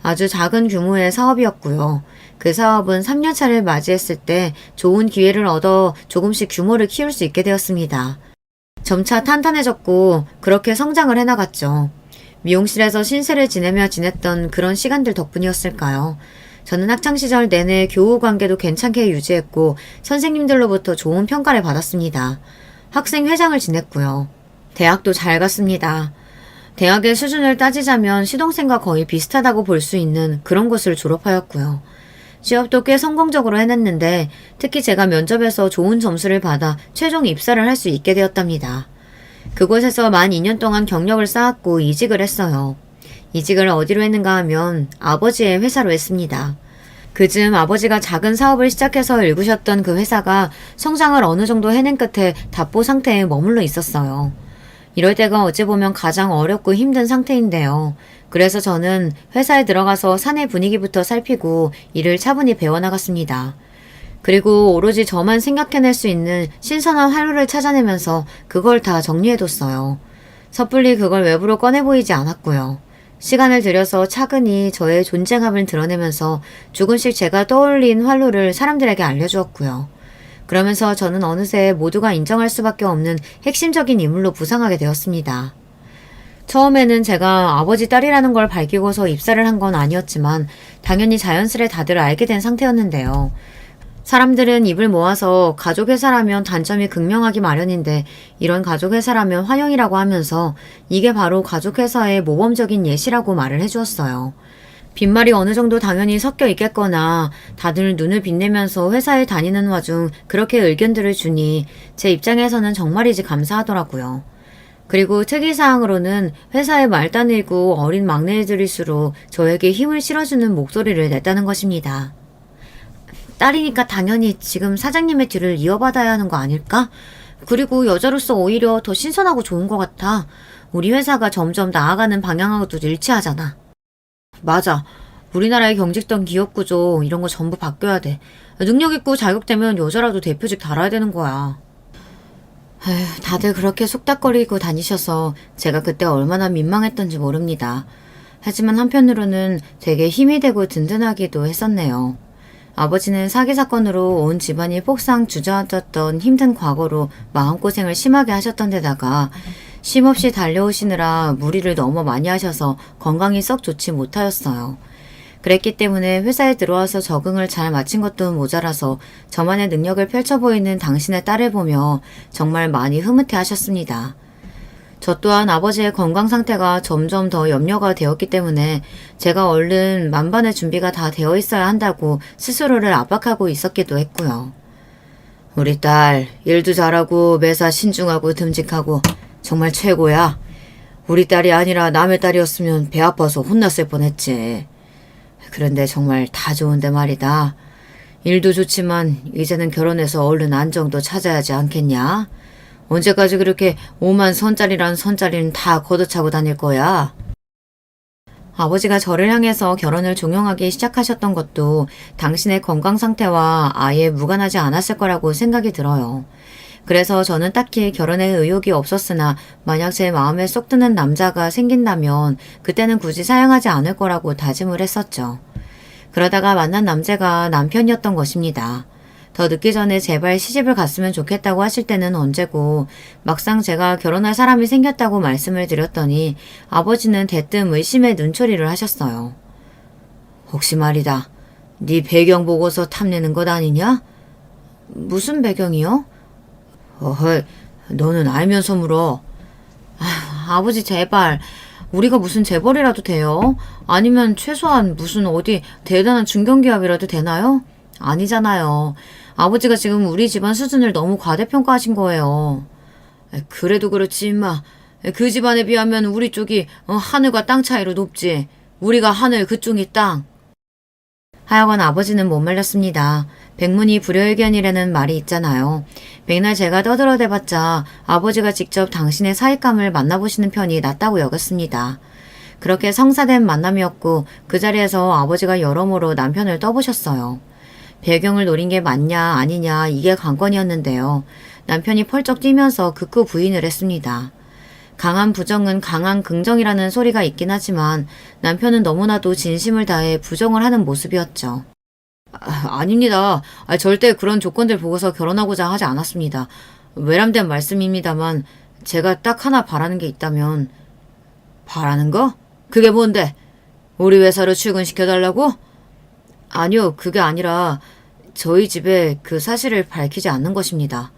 아주 작은 규모의 사업이었고요. 그 사업은 3년차를 맞이했을 때 좋은 기회를 얻어 조금씩 규모를 키울 수 있게 되었습니다. 점차 탄탄해졌고 그렇게 성장을 해나갔죠. 미용실에서 신세를 지내며 지냈던 그런 시간들 덕분이었을까요? 저는 학창시절 내내 교우 관계도 괜찮게 유지했고 선생님들로부터 좋은 평가를 받았습니다. 학생회장을 지냈고요. 대학도 잘 갔습니다. 대학의 수준을 따지자면 시동생과 거의 비슷하다고 볼 수 있는 그런 곳을 졸업하였고요. 취업도 꽤 성공적으로 해냈는데 특히 제가 면접에서 좋은 점수를 받아 최종 입사를 할 수 있게 되었답니다. 그곳에서 만 2년 동안 경력을 쌓았고 이직을 했어요. 이직을 어디로 했는가 하면 아버지의 회사로 했습니다. 그즈음 아버지가 작은 사업을 시작해서 일구셨던 그 회사가 성장을 어느 정도 해낸 끝에 답보 상태에 머물러 있었어요. 이럴 때가 어찌 보면 가장 어렵고 힘든 상태인데요. 그래서 저는 회사에 들어가서 사내 분위기부터 살피고 일을 차분히 배워나갔습니다. 그리고 오로지 저만 생각해낼 수 있는 신선한 활로를 찾아내면서 그걸 다 정리해뒀어요. 섣불리 그걸 외부로 꺼내 보이지 않았고요. 시간을 들여서 차근히 저의 존재감을 드러내면서 조금씩 제가 떠올린 활로를 사람들에게 알려주었고요. 그러면서 저는 어느새 모두가 인정할 수밖에 없는 핵심적인 인물로 부상하게 되었습니다. 처음에는 제가 아버지 딸이라는 걸 밝히고서 입사를 한 건 아니었지만 당연히 자연스레 다들 알게 된 상태였는데요. 사람들은 입을 모아서 가족회사라면 단점이 극명하기 마련인데 이런 가족회사라면 환영이라고 하면서 이게 바로 가족회사의 모범적인 예시라고 말을 해주었어요. 빈말이 어느 정도 당연히 섞여 있겠거나 다들 눈을 빛내면서 회사에 다니는 와중 그렇게 의견들을 주니 제 입장에서는 정말이지 감사하더라고요. 그리고 특이사항으로는 회사의 말단이고 어린 막내들일수록 저에게 힘을 실어주는 목소리를 냈다는 것입니다. 딸이니까 당연히 지금 사장님의 뒤를 이어받아야 하는 거 아닐까? 그리고 여자로서 오히려 더 신선하고 좋은 것 같아. 우리 회사가 점점 나아가는 방향하고도 일치하잖아. 맞아. 우리나라의 경직된 기업 구조 이런 거 전부 바뀌어야 돼. 능력 있고 자격되면 여자라도 대표직 달아야 되는 거야. 에휴, 다들 그렇게 속닥거리고 다니셔서 제가 그때 얼마나 민망했던지 모릅니다. 하지만 한편으로는 되게 힘이 되고 든든하기도 했었네요. 아버지는 사기 사건으로 온 집안이 폭삭 주저앉았던 힘든 과거로 마음고생을 심하게 하셨던 데다가 쉼없이 달려오시느라 무리를 너무 많이 하셔서 건강이 썩 좋지 못하였어요. 그랬기 때문에 회사에 들어와서 적응을 잘 마친 것도 모자라서 저만의 능력을 펼쳐 보이는 당신의 딸을 보며 정말 많이 흐뭇해 하셨습니다. 저 또한 아버지의 건강 상태가 점점 더 염려가 되었기 때문에 제가 얼른 만반의 준비가 다 되어 있어야 한다고 스스로를 압박하고 있었기도 했고요. 우리 딸 일도 잘하고 매사 신중하고 듬직하고 정말 최고야. 우리 딸이 아니라 남의 딸이었으면 배 아파서 혼났을 뻔했지. 그런데 정말 다 좋은데 말이다. 일도 좋지만 이제는 결혼해서 얼른 안정도 찾아야 하지 않겠냐? 언제까지 그렇게 오만 선짜리란 선짜리는 다 걷어차고 다닐 거야? 아버지가 저를 향해서 결혼을 종용하기 시작하셨던 것도 당신의 건강 상태와 아예 무관하지 않았을 거라고 생각이 들어요. 그래서 저는 딱히 결혼에 의욕이 없었으나 만약 제 마음에 쏙 드는 남자가 생긴다면 그때는 굳이 사양하지 않을 거라고 다짐을 했었죠. 그러다가 만난 남자가 남편이었던 것입니다. 더 늦기 전에 제발 시집을 갔으면 좋겠다고 하실 때는 언제고 막상 제가 결혼할 사람이 생겼다고 말씀을 드렸더니 아버지는 대뜸 의심의 눈초리를 하셨어요. 혹시 말이다. 네 배경 보고서 탐내는 것 아니냐? 무슨 배경이요? 어허이, 너는 알면서 물어. 아버지 제발. 우리가 무슨 재벌이라도 돼요? 아니면 최소한 무슨 어디 대단한 중견기업이라도 되나요? 아니잖아요. 아버지가 지금 우리 집안 수준을 너무 과대평가하신 거예요. 그래도 그렇지 임마. 그 집안에 비하면 우리 쪽이 하늘과 땅 차이로 높지. 우리가 하늘 그쪽이 땅. 하여간 아버지는 못 말렸습니다. 백문이 불여일견이라는 말이 있잖아요. 맨날 제가 떠들어대봤자 아버지가 직접 당신의 사익감을 만나보시는 편이 낫다고 여겼습니다. 그렇게 성사된 만남이었고 그 자리에서 아버지가 여러모로 남편을 떠보셨어요. 배경을 노린 게 맞냐 아니냐 이게 관건이었는데요. 남편이 펄쩍 뛰면서 극구 부인을 했습니다. 강한 부정은 강한 긍정이라는 소리가 있긴 하지만 남편은 너무나도 진심을 다해 부정을 하는 모습이었죠. 아닙니다. 절대 그런 조건들 보고서 결혼하고자 하지 않았습니다. 외람된 말씀입니다만 제가 딱 하나 바라는 게 있다면. 바라는 거? 그게 뭔데? 우리 회사로 출근시켜달라고? 아니요, 그게 아니라 저희 집에 그 사실을 밝히지 않는 것입니다.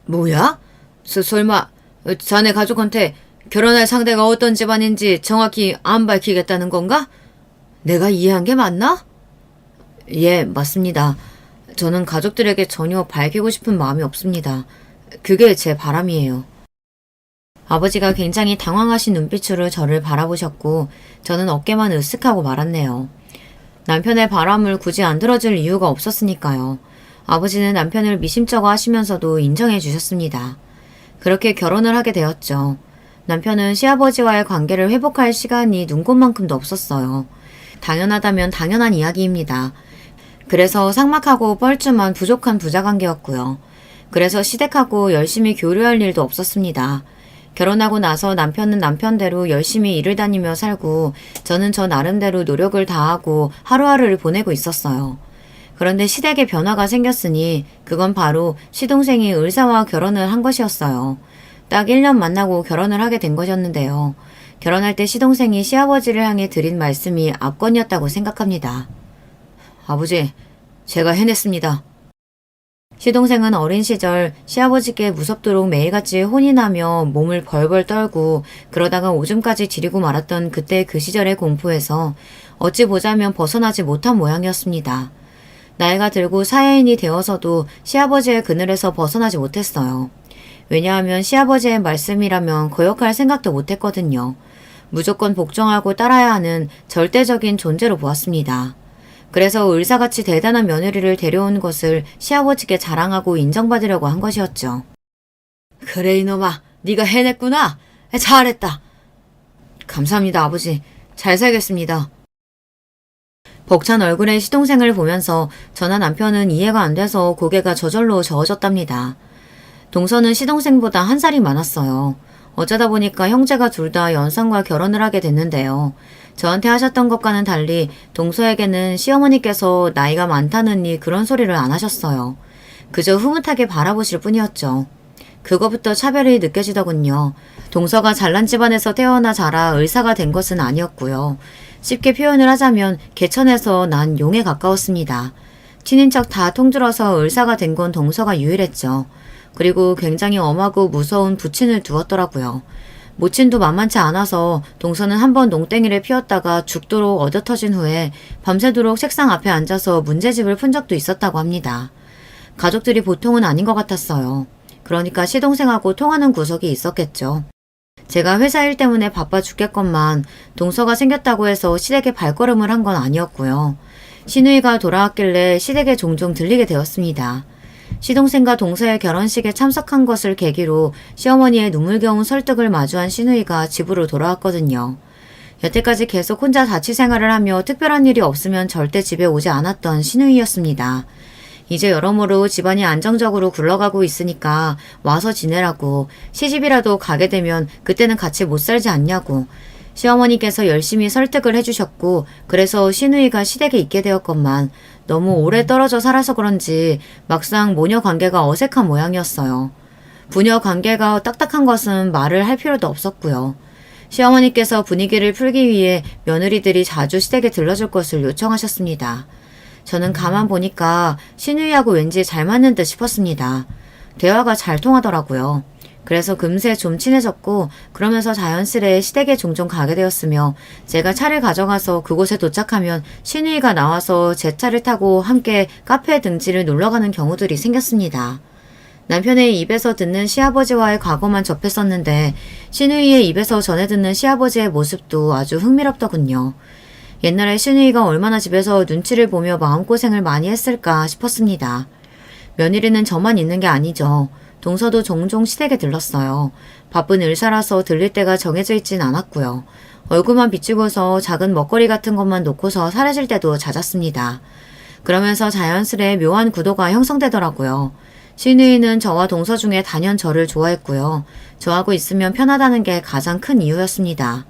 뭐야? 설마 자네 가족한테 결혼할 상대가 어떤 집안인지 정확히 안 밝히겠다는 건가? 내가 이해한 게 맞나? 예, 맞습니다. 저는 가족들에게 전혀 밝히고 싶은 마음이 없습니다. 그게 제 바람이에요. 아버지가 굉장히 당황하신 눈빛으로 저를 바라보셨고 저는 어깨만 으쓱하고 말았네요. 남편의 바람을 굳이 안 들어줄 이유가 없었으니까요. 아버지는 남편을 미심쩍어 하시면서도 인정해 주셨습니다. 그렇게 결혼을 하게 되었죠. 남편은 시아버지와의 관계를 회복할 시간이 눈꽃만큼도 없었어요. 당연하다면 당연한 이야기입니다. 그래서 삭막하고 뻘쭘한 부족한 부자관계였고요. 그래서 시댁하고 열심히 교류할 일도 없었습니다. 결혼하고 나서 남편은 남편대로 열심히 일을 다니며 살고 저는 저 나름대로 노력을 다하고 하루하루를 보내고 있었어요. 그런데 시댁에 변화가 생겼으니 그건 바로 시동생이 의사와 결혼을 한 것이었어요. 딱 1년 만나고 결혼을 하게 된 것이었는데요. 결혼할 때 시동생이 시아버지를 향해 드린 말씀이 압권이었다고 생각합니다. 아버지, 제가 해냈습니다. 시동생은 어린 시절 시아버지께 무섭도록 매일같이 혼이 나며 몸을 벌벌 떨고 그러다가 오줌까지 지리고 말았던 그때 그 시절의 공포에서 어찌 보자면 벗어나지 못한 모양이었습니다. 나이가 들고 사회인이 되어서도 시아버지의 그늘에서 벗어나지 못했어요. 왜냐하면 시아버지의 말씀이라면 거역할 생각도 못했거든요. 무조건 복종하고 따라야 하는 절대적인 존재로 보았습니다. 그래서 의사같이 대단한 며느리를 데려온 것을 시아버지께 자랑하고 인정받으려고 한 것이었죠. 그래 이놈아, 네가 해냈구나. 잘했다. 감사합니다 아버지. 잘 살겠습니다. 벅찬 얼굴의 시동생을 보면서 저나 남편은 이해가 안 돼서 고개가 저절로 저어졌답니다. 동서는 시동생보다 한 살이 많았어요. 어쩌다 보니까 형제가 둘 다 연상과 결혼을 하게 됐는데요. 저한테 하셨던 것과는 달리 동서에게는 시어머니께서 나이가 많다느니 그런 소리를 안 하셨어요. 그저 흐뭇하게 바라보실 뿐이었죠. 그거부터 차별이 느껴지더군요. 동서가 잘난 집안에서 태어나 자라 의사가 된 것은 아니었고요. 쉽게 표현을 하자면 개천에서 난 용에 가까웠습니다. 친인척 다 통틀어서 의사가 된 건 동서가 유일했죠. 그리고 굉장히 엄하고 무서운 부친을 두었더라고요. 모친도 만만치 않아서 동서는 한번 농땡이를 피웠다가 죽도록 얻어터진 후에 밤새도록 책상 앞에 앉아서 문제집을 푼 적도 있었다고 합니다. 가족들이 보통은 아닌 것 같았어요. 그러니까 시동생하고 통하는 구석이 있었겠죠. 제가 회사 일 때문에 바빠 죽겠건만 동서가 생겼다고 해서 시댁에 발걸음을 한 건 아니었고요. 시누이가 돌아왔길래 시댁에 종종 들리게 되었습니다. 시동생과 동서의 결혼식에 참석한 것을 계기로 시어머니의 눈물겨운 설득을 마주한 시누이가 집으로 돌아왔거든요. 여태까지 계속 혼자 자취 생활을 하며 특별한 일이 없으면 절대 집에 오지 않았던 시누이였습니다. 이제 여러모로 집안이 안정적으로 굴러가고 있으니까 와서 지내라고, 시집이라도 가게 되면 그때는 같이 못 살지 않냐고 시어머니께서 열심히 설득을 해주셨고, 그래서 시누이가 시댁에 있게 되었건만 너무 오래 떨어져 살아서 그런지 막상 모녀 관계가 어색한 모양이었어요. 부녀 관계가 딱딱한 것은 말을 할 필요도 없었고요. 시어머니께서 분위기를 풀기 위해 며느리들이 자주 시댁에 들러줄 것을 요청하셨습니다. 저는 가만 보니까 시누이하고 왠지 잘 맞는 듯 싶었습니다. 대화가 잘 통하더라고요. 그래서 금세 좀 친해졌고, 그러면서 자연스레 시댁에 종종 가게 되었으며, 제가 차를 가져가서 그곳에 도착하면 시누이가 나와서 제 차를 타고 함께 카페 등지를 놀러가는 경우들이 생겼습니다. 남편의 입에서 듣는 시아버지와의 과거만 접했었는데 시누이의 입에서 전해 듣는 시아버지의 모습도 아주 흥미롭더군요. 옛날에 시누이가 얼마나 집에서 눈치를 보며 마음고생을 많이 했을까 싶었습니다. 며느리는 저만 있는 게 아니죠. 동서도 종종 시댁에 들렀어요. 바쁜 의사라서 들릴 때가 정해져 있진 않았고요. 얼굴만 비추고서 작은 먹거리 같은 것만 놓고서 사라질 때도 잦았습니다. 그러면서 자연스레 묘한 구도가 형성되더라고요. 시누이는 저와 동서 중에 단연 저를 좋아했고요. 저하고 있으면 편하다는 게 가장 큰 이유였습니다.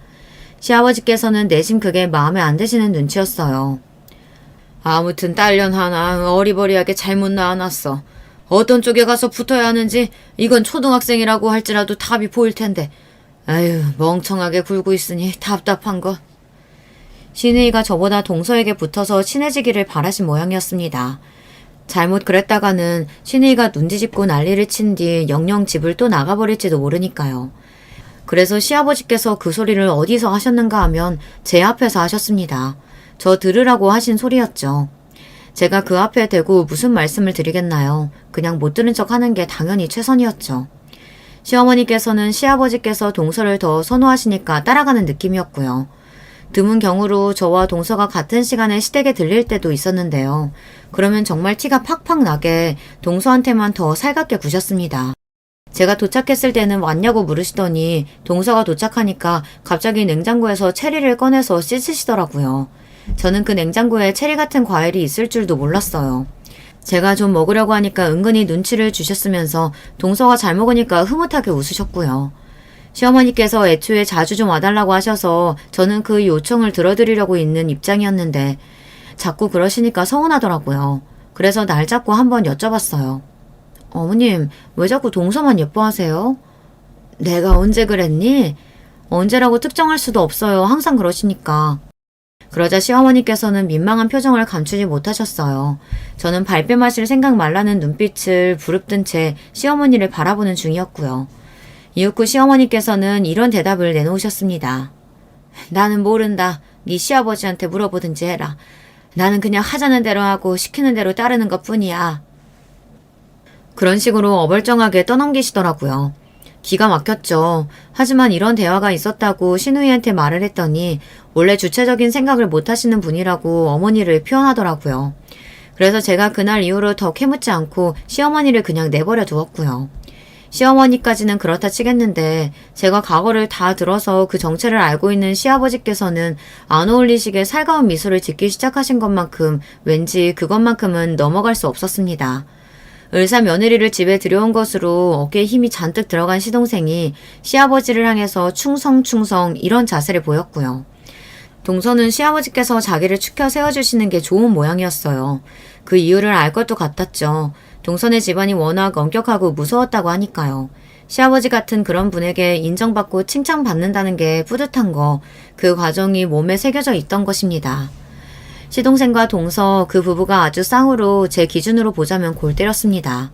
시아버지께서는 내심 그게 마음에 안 드시는 눈치였어요. 아무튼 딸년 하나 어리버리하게 잘못 낳아놨어. 어떤 쪽에 가서 붙어야 하는지 이건 초등학생이라고 할지라도 답이 보일 텐데. 아유, 멍청하게 굴고 있으니 답답한 것. 시누이가 저보다 동서에게 붙어서 친해지기를 바라신 모양이었습니다. 잘못 그랬다가는 시누이가 눈치짚고 난리를 친 뒤 영영 집을 또 나가버릴지도 모르니까요. 그래서 시아버지께서 그 소리를 어디서 하셨는가 하면 제 앞에서 하셨습니다. 저 들으라고 하신 소리였죠. 제가 그 앞에 대고 무슨 말씀을 드리겠나요. 그냥 못 들은 척 하는 게 당연히 최선이었죠. 시어머니께서는 시아버지께서 동서를 더 선호하시니까 따라가는 느낌이었고요. 드문 경우로 저와 동서가 같은 시간에 시댁에 들릴 때도 있었는데요. 그러면 정말 티가 팍팍 나게 동서한테만 더 살갑게 구셨습니다. 제가 도착했을 때는 왔냐고 물으시더니 동서가 도착하니까 갑자기 냉장고에서 체리를 꺼내서 씻으시더라고요. 저는 그 냉장고에 체리 같은 과일이 있을 줄도 몰랐어요. 제가 좀 먹으려고 하니까 은근히 눈치를 주셨으면서 동서가 잘 먹으니까 흐뭇하게 웃으셨고요. 시어머니께서 애초에 자주 좀 와달라고 하셔서 저는 그 요청을 들어드리려고 있는 입장이었는데 자꾸 그러시니까 서운하더라고요. 그래서 날 잡고 한번 여쭤봤어요. 어머님, 왜 자꾸 동서만 예뻐하세요? 내가 언제 그랬니? 언제라고 특정할 수도 없어요. 항상 그러시니까. 그러자 시어머니께서는 민망한 표정을 감추지 못하셨어요. 저는 발뺌 마실 생각 말라는 눈빛을 부릅뜬 채 시어머니를 바라보는 중이었고요. 이윽고 시어머니께서는 이런 대답을 내놓으셨습니다. 나는 모른다. 네 시아버지한테 물어보든지 해라. 나는 그냥 하자는 대로 하고 시키는 대로 따르는 것뿐이야. 그런 식으로 어벌쩡하게 떠넘기시더라고요. 기가 막혔죠. 하지만 이런 대화가 있었다고 시누이한테 말을 했더니 원래 주체적인 생각을 못 하시는 분이라고 어머니를 표현하더라고요. 그래서 제가 그날 이후로 더 캐묻지 않고 시어머니를 그냥 내버려 두었고요. 시어머니까지는 그렇다 치겠는데 제가 과거를 다 들어서 그 정체를 알고 있는 시아버지께서는 안 어울리시게 살가운 미소를 짓기 시작하신 것만큼 왠지 그것만큼은 넘어갈 수 없었습니다. 을사 며느리를 집에 들여온 것으로 어깨에 힘이 잔뜩 들어간 시동생이 시아버지를 향해서 충성 이런 자세를 보였고요. 동서는 시아버지께서 자기를 추켜 세워주시는 게 좋은 모양이었어요. 그 이유를 알 것도 같았죠. 동선의 집안이 워낙 엄격하고 무서웠다고 하니까요. 시아버지 같은 그런 분에게 인정받고 칭찬받는다는 게 뿌듯한 거, 그 과정이 몸에 새겨져 있던 것입니다. 시동생과 동서 그 부부가 아주 쌍으로 제 기준으로 보자면 골 때렸습니다.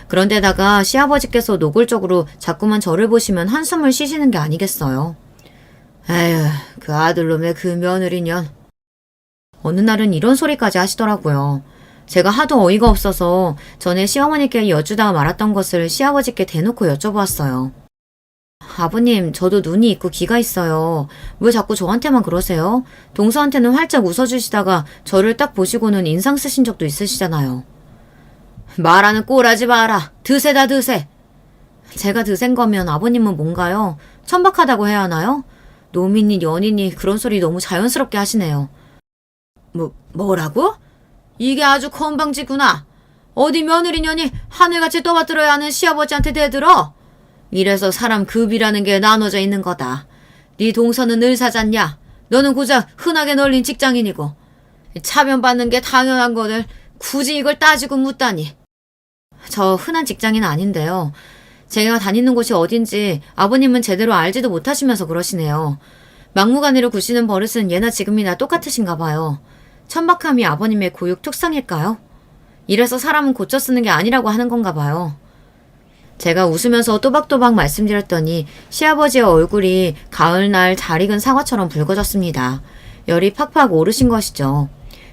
그런데다가 시아버지께서 노골적으로 자꾸만 저를 보시면 한숨을 쉬시는 게 아니겠어요. 에휴, 그 아들놈의 그 며느리년. 어느 날은 이런 소리까지 하시더라고요. 제가 하도 어이가 없어서 전에 시어머니께 여쭈다가 말았던 것을 시아버지께 대놓고 여쭤보았어요. 아버님, 저도 눈이 있고 귀가 있어요. 왜 자꾸 저한테만 그러세요? 동서한테는 활짝 웃어주시다가 저를 딱 보시고는 인상 쓰신 적도 있으시잖아요. 말하는 꼴하지 마라. 드세다 드세. 제가 드센 거면 아버님은 뭔가요? 천박하다고 해야 하나요? 노민이 연인이 그런 소리 너무 자연스럽게 하시네요. 뭐라고? 이게 아주 건방지구나. 어디 며느리년이 하늘같이 떠받들어야 하는 시아버지한테 대들어? 이래서 사람 급이라는 게 나눠져 있는 거다. 네 동서는 의사잖냐? 너는 고작 흔하게 널린 직장인이고. 차별받는 게 당연한 거를 굳이 이걸 따지고 묻다니. 저 흔한 직장인은 아닌데요. 제가 다니는 곳이 어딘지 아버님은 제대로 알지도 못하시면서 그러시네요. 막무가내로 구시는 버릇은 예나 지금이나 똑같으신가 봐요. 천박함이 아버님의 고육 특성일까요? 이래서 사람은 고쳐 쓰는 게 아니라고 하는 건가 봐요. 제가 웃으면서 또박또박 말씀드렸더니 시아버지의 얼굴이 가을날 잘 익은 사과처럼 붉어졌습니다. 열이 팍팍 오르신 것이죠.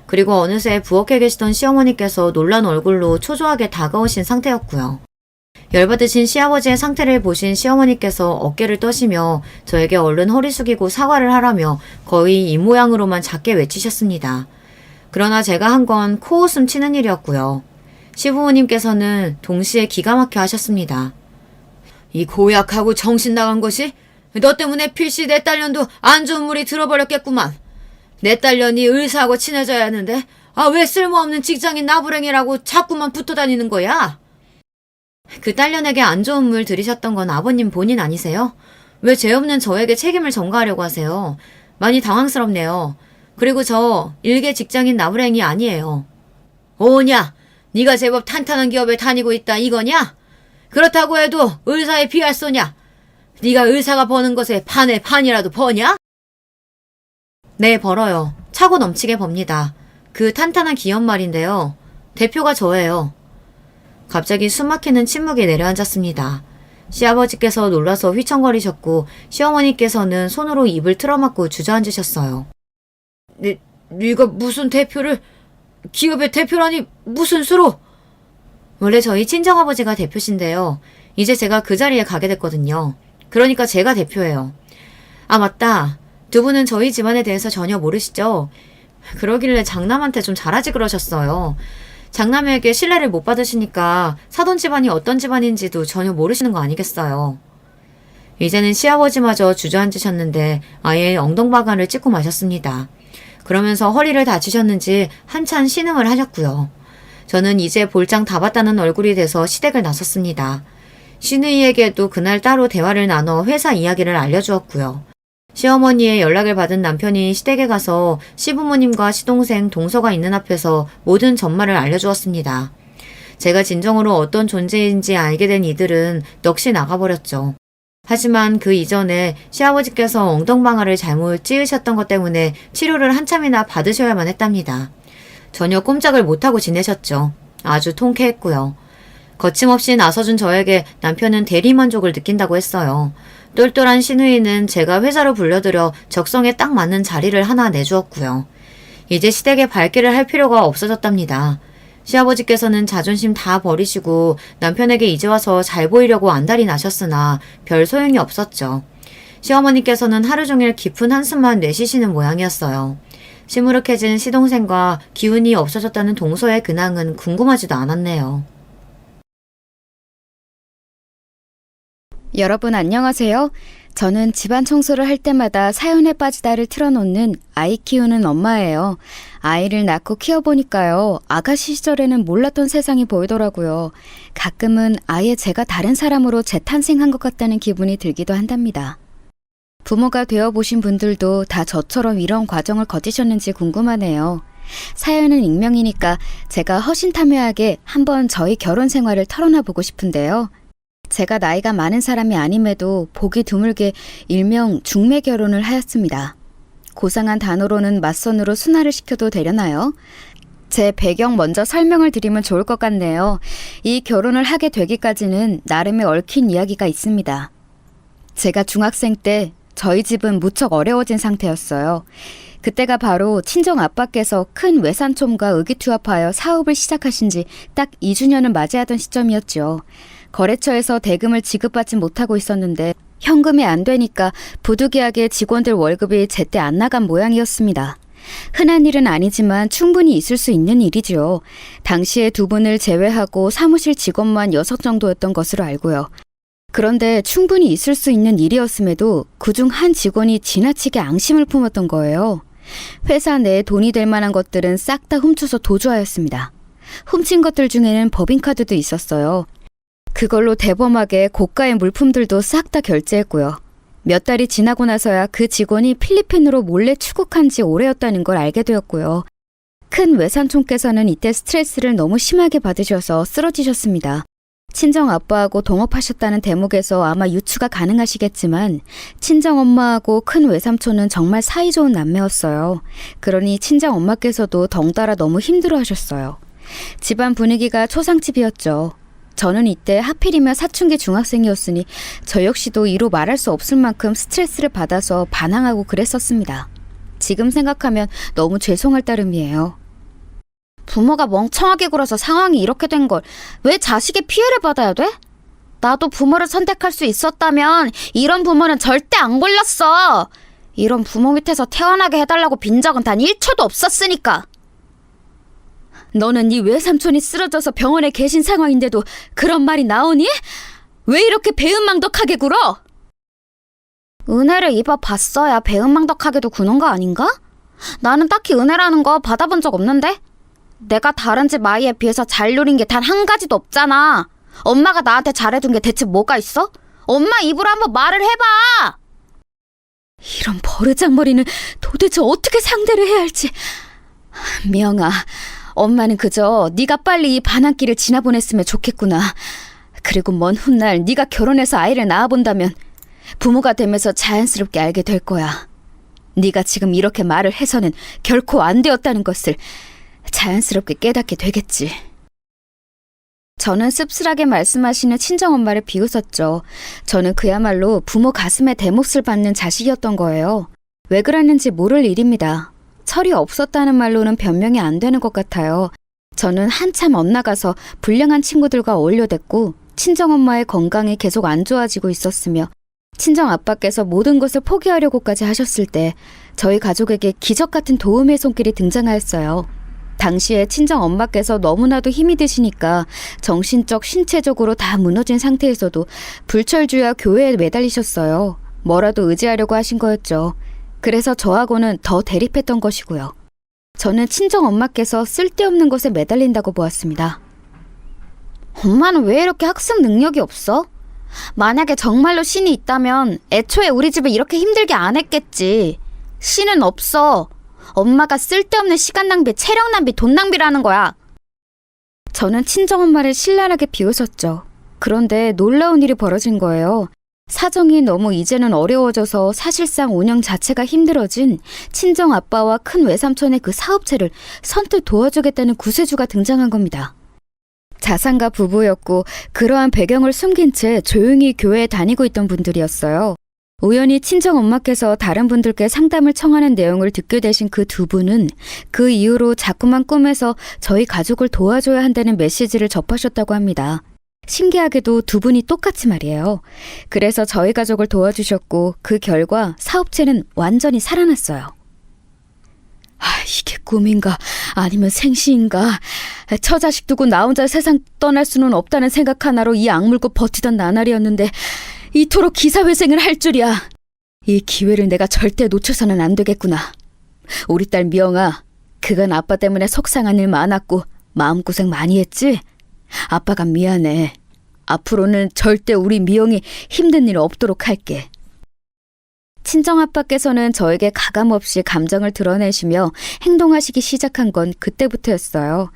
그리고 어느새 부엌에 계시던 시어머니께서 놀란 얼굴로 초조하게 다가오신 상태였고요. 열받으신 시아버지의 상태를 보신 시어머니께서 어깨를 떠시며 저에게 얼른 허리 숙이고 사과를 하라며 거의 이 모양으로만 작게 외치셨습니다. 그러나 제가 한 건 코웃음 치는 일이었고요. 시부모님께서는 동시에 기가 막혀 하셨습니다. 이 고약하고 정신 나간 것이 너 때문에 필시 내 딸년도 안 좋은 물이 들어버렸겠구만. 내 딸년이 의사하고 친해져야 하는데 왜 쓸모없는 직장인 나부랭이라고 자꾸만 붙어 다니는 거야? 그 딸년에게 안 좋은 물 들이셨던 건 아버님 본인 아니세요? 왜 죄 없는 저에게 책임을 전가하려고 하세요? 많이 당황스럽네요. 그리고 저 일개 직장인 나부랭이 아니에요. 오냐? 네가 제법 탄탄한 기업에 다니고 있다 이거냐? 그렇다고 해도 의사에 비할 소냐? 네가 의사가 버는 것에 반의 반이라도 버냐? 네, 벌어요. 차고 넘치게 법니다. 그 탄탄한 기업 말인데요. 대표가 저예요. 갑자기 숨막히는 침묵이 내려앉았습니다. 시아버지께서 놀라서 휘청거리셨고 시어머니께서는 손으로 입을 틀어막고 주저앉으셨어요. 네가 무슨 대표를... 기업의 대표라니 무슨 수로? 원래 저희 친정아버지가 대표신데요. 이제 제가 그 자리에 가게 됐거든요. 그러니까 제가 대표예요. 아, 맞다. 두 분은 저희 집안에 대해서 전혀 모르시죠? 그러길래 장남한테 좀 잘하지 그러셨어요. 장남에게 신뢰를 못 받으시니까 사돈 집안이 어떤 집안인지도 전혀 모르시는 거 아니겠어요. 이제는 시아버지마저 주저앉으셨는데 아예 엉덩바가를 찍고 마셨습니다. 그러면서 허리를 다치셨는지 한참 신음을 하셨고요. 저는 이제 볼장 다 봤다는 얼굴이 돼서 시댁을 나섰습니다. 시누이에게도 그날 따로 대화를 나눠 회사 이야기를 알려주었고요. 시어머니의 연락을 받은 남편이 시댁에 가서 시부모님과 시동생 동서가 있는 앞에서 모든 전말을 알려주었습니다. 제가 진정으로 어떤 존재인지 알게 된 이들은 넋이 나가버렸죠. 하지만 그 이전에 시아버지께서 엉덩방아를 잘못 찌으셨던 것 때문에 치료를 한참이나 받으셔야만 했답니다. 전혀 꼼짝을 못하고 지내셨죠. 아주 통쾌했고요. 거침없이 나서준 저에게 남편은 대리만족을 느낀다고 했어요. 똘똘한 시누이는 제가 회사로 불려들여 적성에 딱 맞는 자리를 하나 내주었고요. 이제 시댁에 발길을 할 필요가 없어졌답니다. 시아버지께서는 자존심 다 버리시고 남편에게 이제 와서 잘 보이려고 안달이 나셨으나 별 소용이 없었죠. 시어머니께서는 하루 종일 깊은 한숨만 내쉬시는 모양이었어요. 시무룩해진 시동생과 기운이 없어졌다는 동서의 근황은 궁금하지도 않았네요. 여러분 안녕하세요. 저는 집안 청소를 할 때마다 사연에 빠지다를 틀어놓는 아이 키우는 엄마예요. 아이를 낳고 키워보니까요. 아가씨 시절에는 몰랐던 세상이 보이더라고요. 가끔은 아예 제가 다른 사람으로 재탄생한 것 같다는 기분이 들기도 한답니다. 부모가 되어보신 분들도 다 저처럼 이런 과정을 거치셨는지 궁금하네요. 사연은 익명이니까 제가 허심탄회하게 한번 저희 결혼 생활을 털어놔보고 싶은데요. 제가 나이가 많은 사람이 아님에도 보기 드물게 일명 중매 결혼을 하였습니다. 고상한 단어로는 맞선으로 순화를 시켜도 되려나요? 제 배경 먼저 설명을 드리면 좋을 것 같네요. 이 결혼을 하게 되기까지는 나름의 얽힌 이야기가 있습니다. 제가 중학생 때 저희 집은 무척 어려워진 상태였어요. 그때가 바로 친정 아빠께서 큰 외삼촌과 의기투합하여 사업을 시작하신 지 딱 2주년을 맞이하던 시점이었죠. 거래처에서 대금을 지급받지 못하고 있었는데 현금이 안 되니까 부득이하게 직원들 월급이 제때 안 나간 모양이었습니다. 흔한 일은 아니지만 충분히 있을 수 있는 일이죠. 당시에 두 분을 제외하고 사무실 직원만 6 정도였던 것으로 알고요. 그런데 충분히 있을 수 있는 일이었음에도 그중 한 직원이 지나치게 앙심을 품었던 거예요. 회사 내에 돈이 될 만한 것들은 싹 다 훔쳐서 도주하였습니다. 훔친 것들 중에는 법인카드도 있었어요. 그걸로 대범하게 고가의 물품들도 싹 다 결제했고요. 몇 달이 지나고 나서야 그 직원이 필리핀으로 몰래出국한 지 오래였다는 걸 알게 되었고요. 큰 외삼촌께서는 이때 스트레스를 너무 심하게 받으셔서 쓰러지셨습니다. 친정 아빠하고 동업하셨다는 대목에서 아마 유추가 가능하시겠지만 친정 엄마하고 큰 외삼촌은 정말 사이좋은 남매였어요. 그러니 친정 엄마께서도 덩달아 너무 힘들어하셨어요. 집안 분위기가 초상집이었죠. 저는 이때 하필이면 사춘기 중학생이었으니 저 역시도 이루 말할 수 없을 만큼 스트레스를 받아서 반항하고 그랬었습니다. 지금 생각하면 너무 죄송할 따름이에요. 부모가 멍청하게 굴어서 상황이 이렇게 된 걸 왜 자식이 피해를 받아야 돼? 나도 부모를 선택할 수 있었다면 이런 부모는 절대 안 골랐어. 이런 부모 밑에서 태어나게 해달라고 빈 적은 단 1초도 없었으니까. 너는 네 외삼촌이 쓰러져서 병원에 계신 상황인데도 그런 말이 나오니? 왜 이렇게 배은망덕하게 굴어? 은혜를 입어봤어야 배은망덕하게도 구는 거 아닌가? 나는 딱히 은혜라는 거 받아본 적 없는데? 내가 다른 집 아이에 비해서 잘 누린 게 단 한 가지도 없잖아. 엄마가 나한테 잘해준 게 대체 뭐가 있어? 엄마 입으로 한번 말을 해봐. 이런 버르장머리는 도대체 어떻게 상대를 해야 할지. 명아, 엄마는 그저 네가 빨리 이 반항기를 지나보냈으면 좋겠구나. 그리고 먼 훗날 네가 결혼해서 아이를 낳아본다면 부모가 되면서 자연스럽게 알게 될 거야. 네가 지금 이렇게 말을 해서는 결코 안 되었다는 것을 자연스럽게 깨닫게 되겠지. 저는 씁쓸하게 말씀하시는 친정엄마를 비웃었죠. 저는 그야말로 부모 가슴에 대못을 받는 자식이었던 거예요. 왜 그랬는지 모를 일입니다. 철이 없었다는 말로는 변명이 안 되는 것 같아요. 저는 한참 엇나가서 불량한 친구들과 어울려댔고 친정엄마의 건강이 계속 안 좋아지고 있었으며 친정아빠께서 모든 것을 포기하려고까지 하셨을 때 저희 가족에게 기적 같은 도움의 손길이 등장하였어요. 당시에 친정엄마께서 너무나도 힘이 드시니까 정신적, 신체적으로 다 무너진 상태에서도 불철주야 교회에 매달리셨어요. 뭐라도 의지하려고 하신 거였죠. 그래서 저하고는 더 대립했던 것이고요. 저는 친정엄마께서 쓸데없는 것에 매달린다고 보았습니다. 엄마는 왜 이렇게 학습 능력이 없어? 만약에 정말로 신이 있다면 애초에 우리 집을 이렇게 힘들게 안 했겠지. 신은 없어. 엄마가 쓸데없는 시간 낭비, 체력 낭비, 돈 낭비라는 거야. 저는 친정엄마를 신랄하게 비웃었죠. 그런데 놀라운 일이 벌어진 거예요. 사정이 너무 이제는 어려워져서 사실상 운영 자체가 힘들어진 친정아빠와 큰 외삼촌의 그 사업체를 선뜻 도와주겠다는 구세주가 등장한 겁니다. 자산가 부부였고 그러한 배경을 숨긴 채 조용히 교회에 다니고 있던 분들이었어요. 우연히 친정엄마께서 다른 분들께 상담을 청하는 내용을 듣게 되신 그 두 분은 그 이후로 자꾸만 꿈에서 저희 가족을 도와줘야 한다는 메시지를 접하셨다고 합니다. 신기하게도 두 분이 똑같이 말이에요. 그래서 저희 가족을 도와주셨고 그 결과 사업체는 완전히 살아났어요. 이게 꿈인가 아니면 생시인가. 처자식 두고 나 혼자 세상 떠날 수는 없다는 생각 하나로 이 악물고 버티던 나날이었는데 이토록 기사회생을 할 줄이야. 이 기회를 내가 절대 놓쳐서는 안 되겠구나. 우리 딸 미영아, 그간 아빠 때문에 속상한 일 많았고 마음고생 많이 했지? 아빠가 미안해. 앞으로는 절대 우리 미영이 힘든 일 없도록 할게. 친정아빠께서는 저에게 가감없이 감정을 드러내시며 행동하시기 시작한 건 그때부터였어요.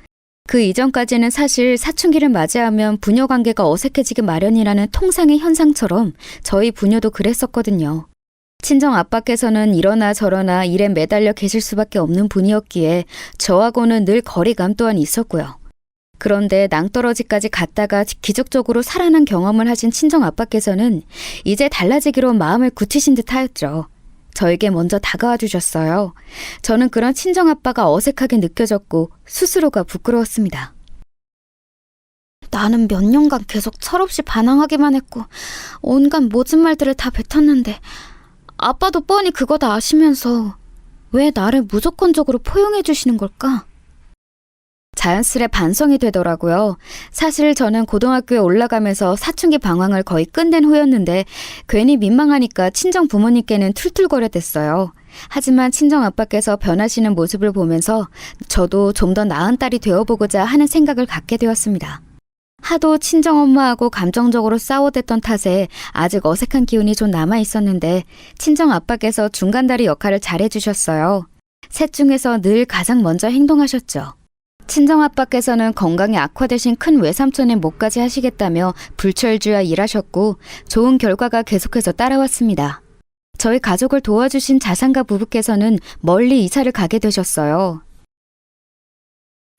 그 이전까지는 사실 사춘기를 맞이하면 부녀 관계가 어색해지기 마련이라는 통상의 현상처럼 저희 부녀도 그랬었거든요. 친정아빠께서는 이러나 저러나 일에 매달려 계실 수밖에 없는 분이었기에 저하고는 늘 거리감 또한 있었고요. 그런데 낭떠러지까지 갔다가 기적적으로 살아난 경험을 하신 친정아빠께서는 이제 달라지기로 마음을 굳히신 듯 하였죠. 저에게 먼저 다가와 주셨어요. 저는 그런 친정아빠가 어색하게 느껴졌고 스스로가 부끄러웠습니다. 나는 몇 년간 계속 철없이 반항하기만 했고 온갖 모진 말들을 다 뱉었는데 아빠도 뻔히 그거 다 아시면서 왜 나를 무조건적으로 포용해 주시는 걸까? 자연스레 반성이 되더라고요. 사실 저는 고등학교에 올라가면서 사춘기 방황을 거의 끝낸 후였는데 괜히 민망하니까 친정 부모님께는 툴툴거렸댔어요. 하지만 친정 아빠께서 변하시는 모습을 보면서 저도 좀 더 나은 딸이 되어보고자 하는 생각을 갖게 되었습니다. 하도 친정엄마하고 감정적으로 싸워댔던 탓에 아직 어색한 기운이 좀 남아있었는데 친정 아빠께서 중간다리 역할을 잘해주셨어요. 셋 중에서 늘 가장 먼저 행동하셨죠. 친정아빠께서는 건강이 악화되신 큰 외삼촌의 목까지 하시겠다며 불철주야 일하셨고 좋은 결과가 계속해서 따라왔습니다. 저희 가족을 도와주신 자산가 부부께서는 멀리 이사를 가게 되셨어요.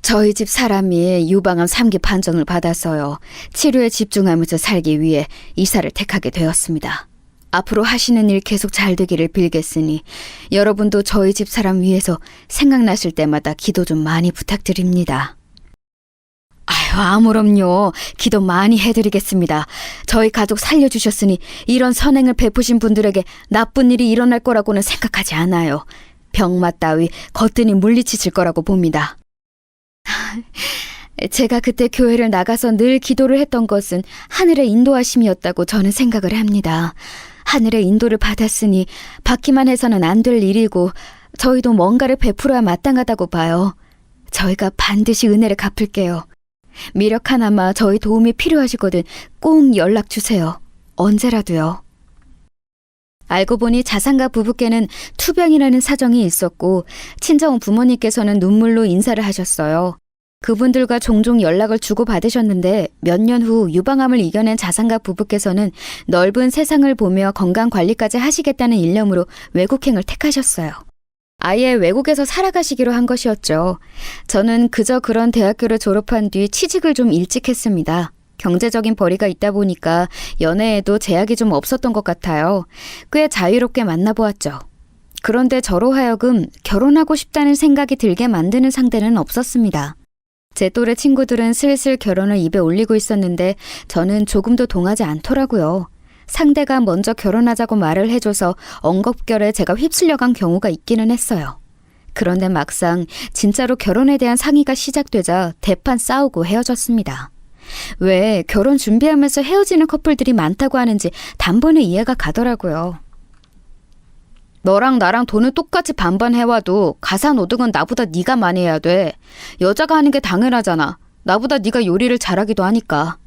저희 집 사람이 유방암 3기 판정을 받았어요. 치료에 집중하면서 살기 위해 이사를 택하게 되었습니다. 앞으로 하시는 일 계속 잘 되기를 빌겠으니 여러분도 저희 집 사람 위해서 생각나실 때마다 기도 좀 많이 부탁드립니다. 아무럼요. 기도 많이 해드리겠습니다. 저희 가족 살려주셨으니 이런 선행을 베푸신 분들에게 나쁜 일이 일어날 거라고는 생각하지 않아요. 병마 따위 거뜬히 물리치실 거라고 봅니다. 제가 그때 교회를 나가서 늘 기도를 했던 것은 하늘의 인도하심이었다고 저는 생각을 합니다. 하늘의 인도를 받았으니 받기만 해서는 안 될 일이고 저희도 뭔가를 베풀어야 마땅하다고 봐요. 저희가 반드시 은혜를 갚을게요. 미력 하나마 저희 도움이 필요하시거든 꼭 연락 주세요. 언제라도요. 알고 보니 자산가 부부께는 투병이라는 사정이 있었고 친정 부모님께서는 눈물로 인사를 하셨어요. 그분들과 종종 연락을 주고받으셨는데 몇 년 후 유방암을 이겨낸 자산가 부부께서는 넓은 세상을 보며 건강관리까지 하시겠다는 일념으로 외국행을 택하셨어요. 아예 외국에서 살아가시기로 한 것이었죠. 저는 그저 그런 대학교를 졸업한 뒤 취직을 좀 일찍 했습니다. 경제적인 벌이가 있다 보니까 연애에도 제약이 좀 없었던 것 같아요. 꽤 자유롭게 만나보았죠. 그런데 저로 하여금 결혼하고 싶다는 생각이 들게 만드는 상대는 없었습니다. 제 또래 친구들은 슬슬 결혼을 입에 올리고 있었는데 저는 조금도 동하지 않더라고요. 상대가 먼저 결혼하자고 말을 해줘서 엉겁결에 제가 휩쓸려간 경우가 있기는 했어요. 그런데 막상 진짜로 결혼에 대한 상의가 시작되자 대판 싸우고 헤어졌습니다. 왜 결혼 준비하면서 헤어지는 커플들이 많다고 하는지 단번에 이해가 가더라고요. 너랑 나랑 돈을 똑같이 반반 해와도 가사노동은 나보다 네가 많이 해야 돼. 여자가 하는 게 당연하잖아. 나보다 네가 요리를 잘하기도 하니까.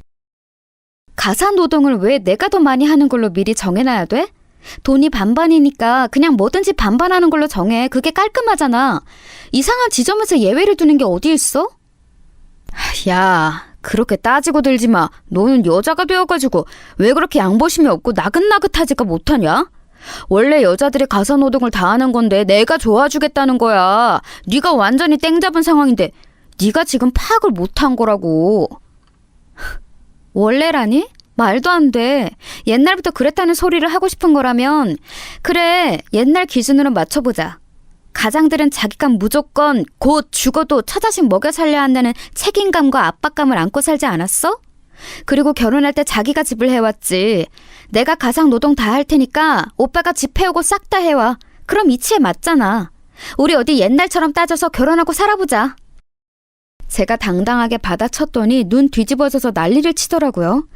가사노동을 왜 내가 더 많이 하는 걸로 미리 정해놔야 돼? 돈이 반반이니까 그냥 뭐든지 반반하는 걸로 정해. 그게 깔끔하잖아. 이상한 지점에서 예외를 두는 게 어디 있어? 야, 그렇게 따지고 들지 마. 너는 여자가 되어가지고 왜 그렇게 양보심이 없고 나긋나긋하지가 못하냐? 원래 여자들이 가사노동을 다 하는 건데 내가 도와주겠다는 거야. 네가 완전히 땡 잡은 상황인데 네가 지금 파악을 못한 거라고. 원래라니? 말도 안 돼. 옛날부터 그랬다는 소리를 하고 싶은 거라면 그래, 옛날 기준으로 맞춰보자. 가장들은 자기가 무조건 곧 죽어도 처자식 먹여 살려야 한다는 책임감과 압박감을 안고 살지 않았어? 그리고 결혼할 때 자기가 집을 해왔지. 내가 가상 노동 다 할 테니까 오빠가 집 해오고 싹 다 해와. 그럼 이치에 맞잖아. 우리 어디 옛날처럼 따져서 결혼하고 살아보자. 제가 당당하게 받아쳤더니 눈 뒤집어져서 난리를 치더라고요.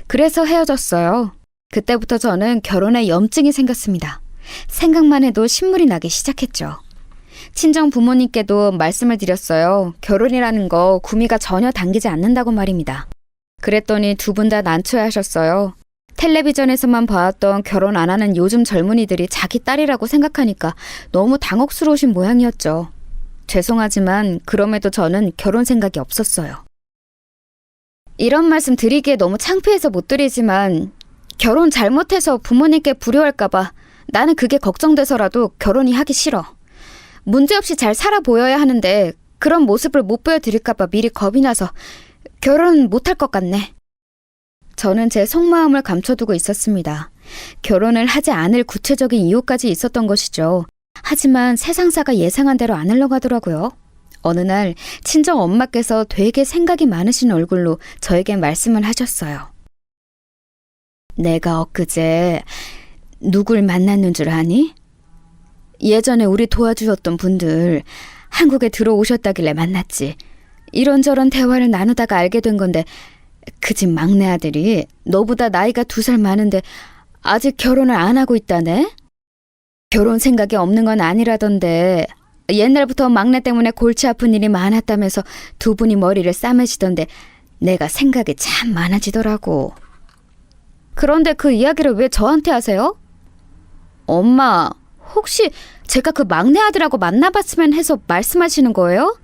그래서 헤어졌어요. 그때부터 저는 결혼에 염증이 생겼습니다. 생각만 해도 신물이 나기 시작했죠. 친정 부모님께도 말씀을 드렸어요. 결혼이라는 거 구미가 전혀 당기지 않는다고 말입니다. 그랬더니 두 분 다 난처해하셨어요. 텔레비전에서만 봐왔던 결혼 안 하는 요즘 젊은이들이 자기 딸이라고 생각하니까 너무 당혹스러우신 모양이었죠. 죄송하지만 그럼에도 저는 결혼 생각이 없었어요. 이런 말씀 드리기에 너무 창피해서 못 드리지만 결혼 잘못해서 부모님께 불효할까봐 나는 그게 걱정돼서라도 결혼이 하기 싫어. 문제없이 잘 살아 보여야 하는데 그런 모습을 못 보여드릴까봐 미리 겁이 나서 결혼 못할 것 같네. 저는 제 속마음을 감춰두고 있었습니다. 결혼을 하지 않을 구체적인 이유까지 있었던 것이죠. 하지만 세상사가 예상한 대로 안 흘러가더라고요. 어느 날 친정 엄마께서 되게 생각이 많으신 얼굴로 저에게 말씀을 하셨어요. 내가 엊그제 누굴 만났는 줄 아니? 예전에 우리 도와주셨던 분들 한국에 들어오셨다길래 만났지. 이런저런 대화를 나누다가 알게 된 건데 그 집 막내 아들이 너보다 나이가 2살 많은데 아직 결혼을 안 하고 있다네? 결혼 생각이 없는 건 아니라던데 옛날부터 막내 때문에 골치 아픈 일이 많았다면서 두 분이 머리를 싸매시던데 내가 생각이 참 많아지더라고. 그런데 그 이야기를 왜 저한테 하세요? 엄마, 혹시 제가 그 막내 아들하고 만나봤으면 해서 말씀하시는 거예요?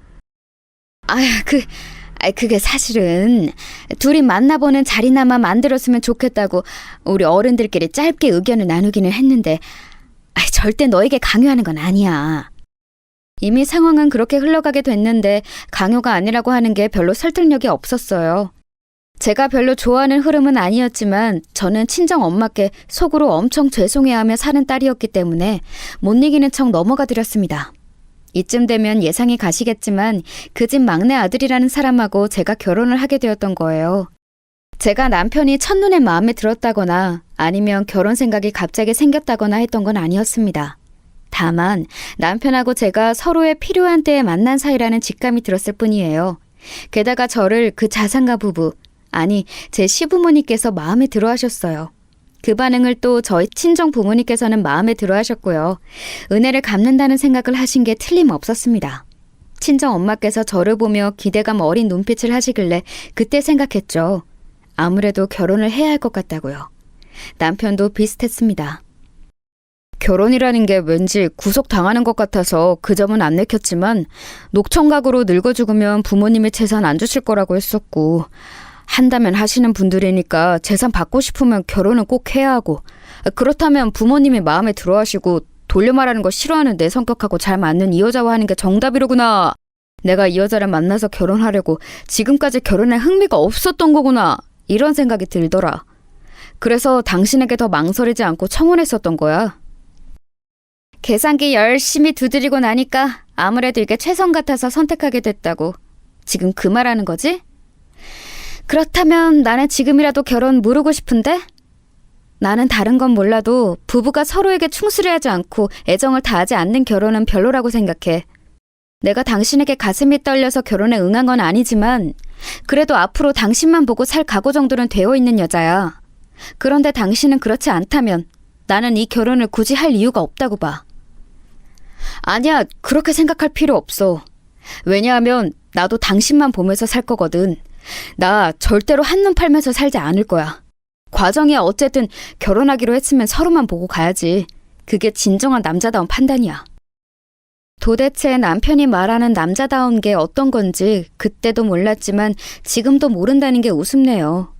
그게 사실은 둘이 만나보는 자리나마 만들었으면 좋겠다고 우리 어른들끼리 짧게 의견을 나누기는 했는데 절대 너에게 강요하는 건 아니야. 이미 상황은 그렇게 흘러가게 됐는데 강요가 아니라고 하는 게 별로 설득력이 없었어요. 제가 별로 좋아하는 흐름은 아니었지만 저는 친정 엄마께 속으로 엄청 죄송해하며 사는 딸이었기 때문에 못 이기는 척 넘어가 드렸습니다. 이쯤 되면 예상이 가시겠지만 그 집 막내 아들이라는 사람하고 제가 결혼을 하게 되었던 거예요. 제가 남편이 첫눈에 마음에 들었다거나 아니면 결혼 생각이 갑자기 생겼다거나 했던 건 아니었습니다. 다만 남편하고 제가 서로의 필요한 때에 만난 사이라는 직감이 들었을 뿐이에요. 게다가 저를 그 자상가 부부, 아니 제 시부모님께서 마음에 들어 하셨어요. 그 반응을 또 저희 친정 부모님께서는 마음에 들어 하셨고요. 은혜를 갚는다는 생각을 하신 게 틀림없었습니다. 친정 엄마께서 저를 보며 기대감 어린 눈빛을 하시길래 그때 생각했죠. 아무래도 결혼을 해야 할 것 같다고요. 남편도 비슷했습니다. 결혼이라는 게 왠지 구속당하는 것 같아서 그 점은 안 내켰지만 녹청각으로 늙어 죽으면 부모님이 재산 안 주실 거라고 했었고 한다면 하시는 분들이니까 재산 받고 싶으면 결혼은 꼭 해야 하고 그렇다면 부모님이 마음에 들어 하시고 돌려 말하는 거 싫어하는 내 성격하고 잘 맞는 이 여자와 하는 게 정답이로구나. 내가 이 여자를 만나서 결혼하려고 지금까지 결혼에 흥미가 없었던 거구나. 이런 생각이 들더라. 그래서 당신에게 더 망설이지 않고 청혼했었던 거야. 계산기 열심히 두드리고 나니까 아무래도 이게 최선 같아서 선택하게 됐다고. 지금 그 말하는 거지? 그렇다면 나는 지금이라도 결혼 무르고 싶은데? 나는 다른 건 몰라도 부부가 서로에게 충실하지 않고 애정을 다하지 않는 결혼은 별로라고 생각해. 내가 당신에게 가슴이 떨려서 결혼에 응한 건 아니지만 그래도 앞으로 당신만 보고 살 각오 정도는 되어 있는 여자야. 그런데 당신은 그렇지 않다면 나는 이 결혼을 굳이 할 이유가 없다고 봐. 아니야, 그렇게 생각할 필요 없어. 왜냐하면 나도 당신만 보면서 살 거거든. 나 절대로 한눈 팔면서 살지 않을 거야. 과정이야 어쨌든 결혼하기로 했으면 서로만 보고 가야지. 그게 진정한 남자다운 판단이야. 도대체 남편이 말하는 남자다운 게 어떤 건지 그때도 몰랐지만 지금도 모른다는 게 우습네요.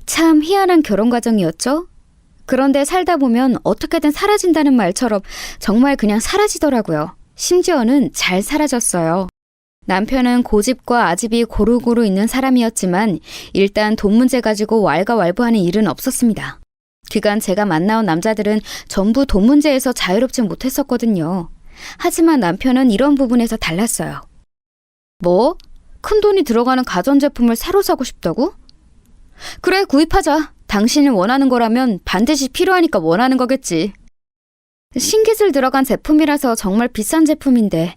참 희한한 결혼 과정이었죠? 그런데 살다 보면 어떻게든 사라진다는 말처럼 정말 그냥 사라지더라고요. 심지어는 잘 사라졌어요. 남편은 고집과 아집이 고루고루 있는 사람이었지만 일단 돈 문제 가지고 왈가왈부하는 일은 없었습니다. 그간 제가 만나온 남자들은 전부 돈 문제에서 자유롭지 못했었거든요. 하지만 남편은 이런 부분에서 달랐어요. 뭐? 큰 돈이 들어가는 가전제품을 새로 사고 싶다고? 그래, 구입하자. 당신이 원하는 거라면 반드시 필요하니까 원하는 거겠지. 신기술 들어간 제품이라서 정말 비싼 제품인데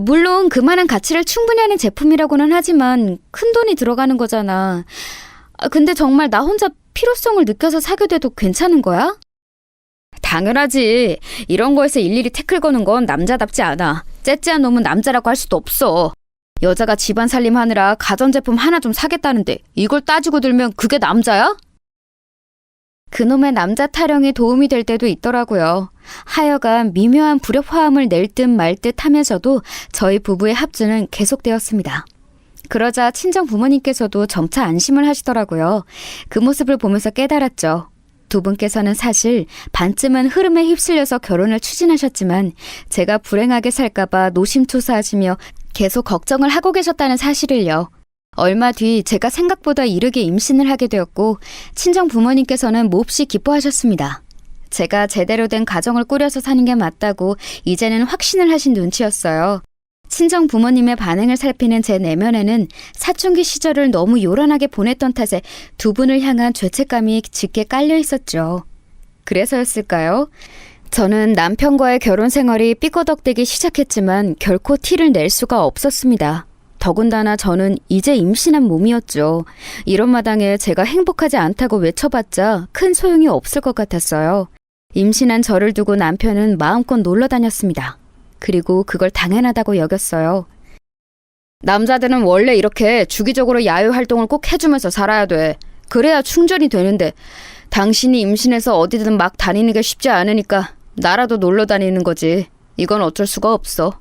물론 그만한 가치를 충분히 하는 제품이라고는 하지만 큰 돈이 들어가는 거잖아. 근데 정말 나 혼자 필요성을 느껴서 사게 돼도 괜찮은 거야? 당연하지. 이런 거에서 일일이 태클 거는 건 남자답지 않아. 째째한 놈은 남자라고 할 수도 없어. 여자가 집안 살림하느라 가전제품 하나 좀 사겠다는데 이걸 따지고 들면 그게 남자야? 그놈의 남자 타령에 도움이 될 때도 있더라고요. 하여간 미묘한 불협화음을 낼 듯 말 듯 하면서도 저희 부부의 합주는 계속되었습니다. 그러자 친정 부모님께서도 점차 안심을 하시더라고요. 그 모습을 보면서 깨달았죠. 두 분께서는 사실 반쯤은 흐름에 휩쓸려서 결혼을 추진하셨지만 제가 불행하게 살까봐 노심초사하시며 계속 걱정을 하고 계셨다는 사실을요. 얼마 뒤 제가 생각보다 이르게 임신을 하게 되었고 친정 부모님께서는 몹시 기뻐하셨습니다. 제가 제대로 된 가정을 꾸려서 사는 게 맞다고 이제는 확신을 하신 눈치였어요. 친정 부모님의 반응을 살피는 제 내면에는 사춘기 시절을 너무 요란하게 보냈던 탓에 두 분을 향한 죄책감이 짙게 깔려 있었죠. 그래서였을까요? 저는 남편과의 결혼 생활이 삐거덕대기 시작했지만 결코 티를 낼 수가 없었습니다. 더군다나 저는 이제 임신한 몸이었죠. 이런 마당에 제가 행복하지 않다고 외쳐봤자 큰 소용이 없을 것 같았어요. 임신한 저를 두고 남편은 마음껏 놀러 다녔습니다. 그리고 그걸 당연하다고 여겼어요. 남자들은 원래 이렇게 주기적으로 야외 활동을 꼭 해주면서 살아야 돼. 그래야 충전이 되는데 당신이 임신해서 어디든 막 다니는 게 쉽지 않으니까 나라도 놀러 다니는 거지. 이건 어쩔 수가 없어.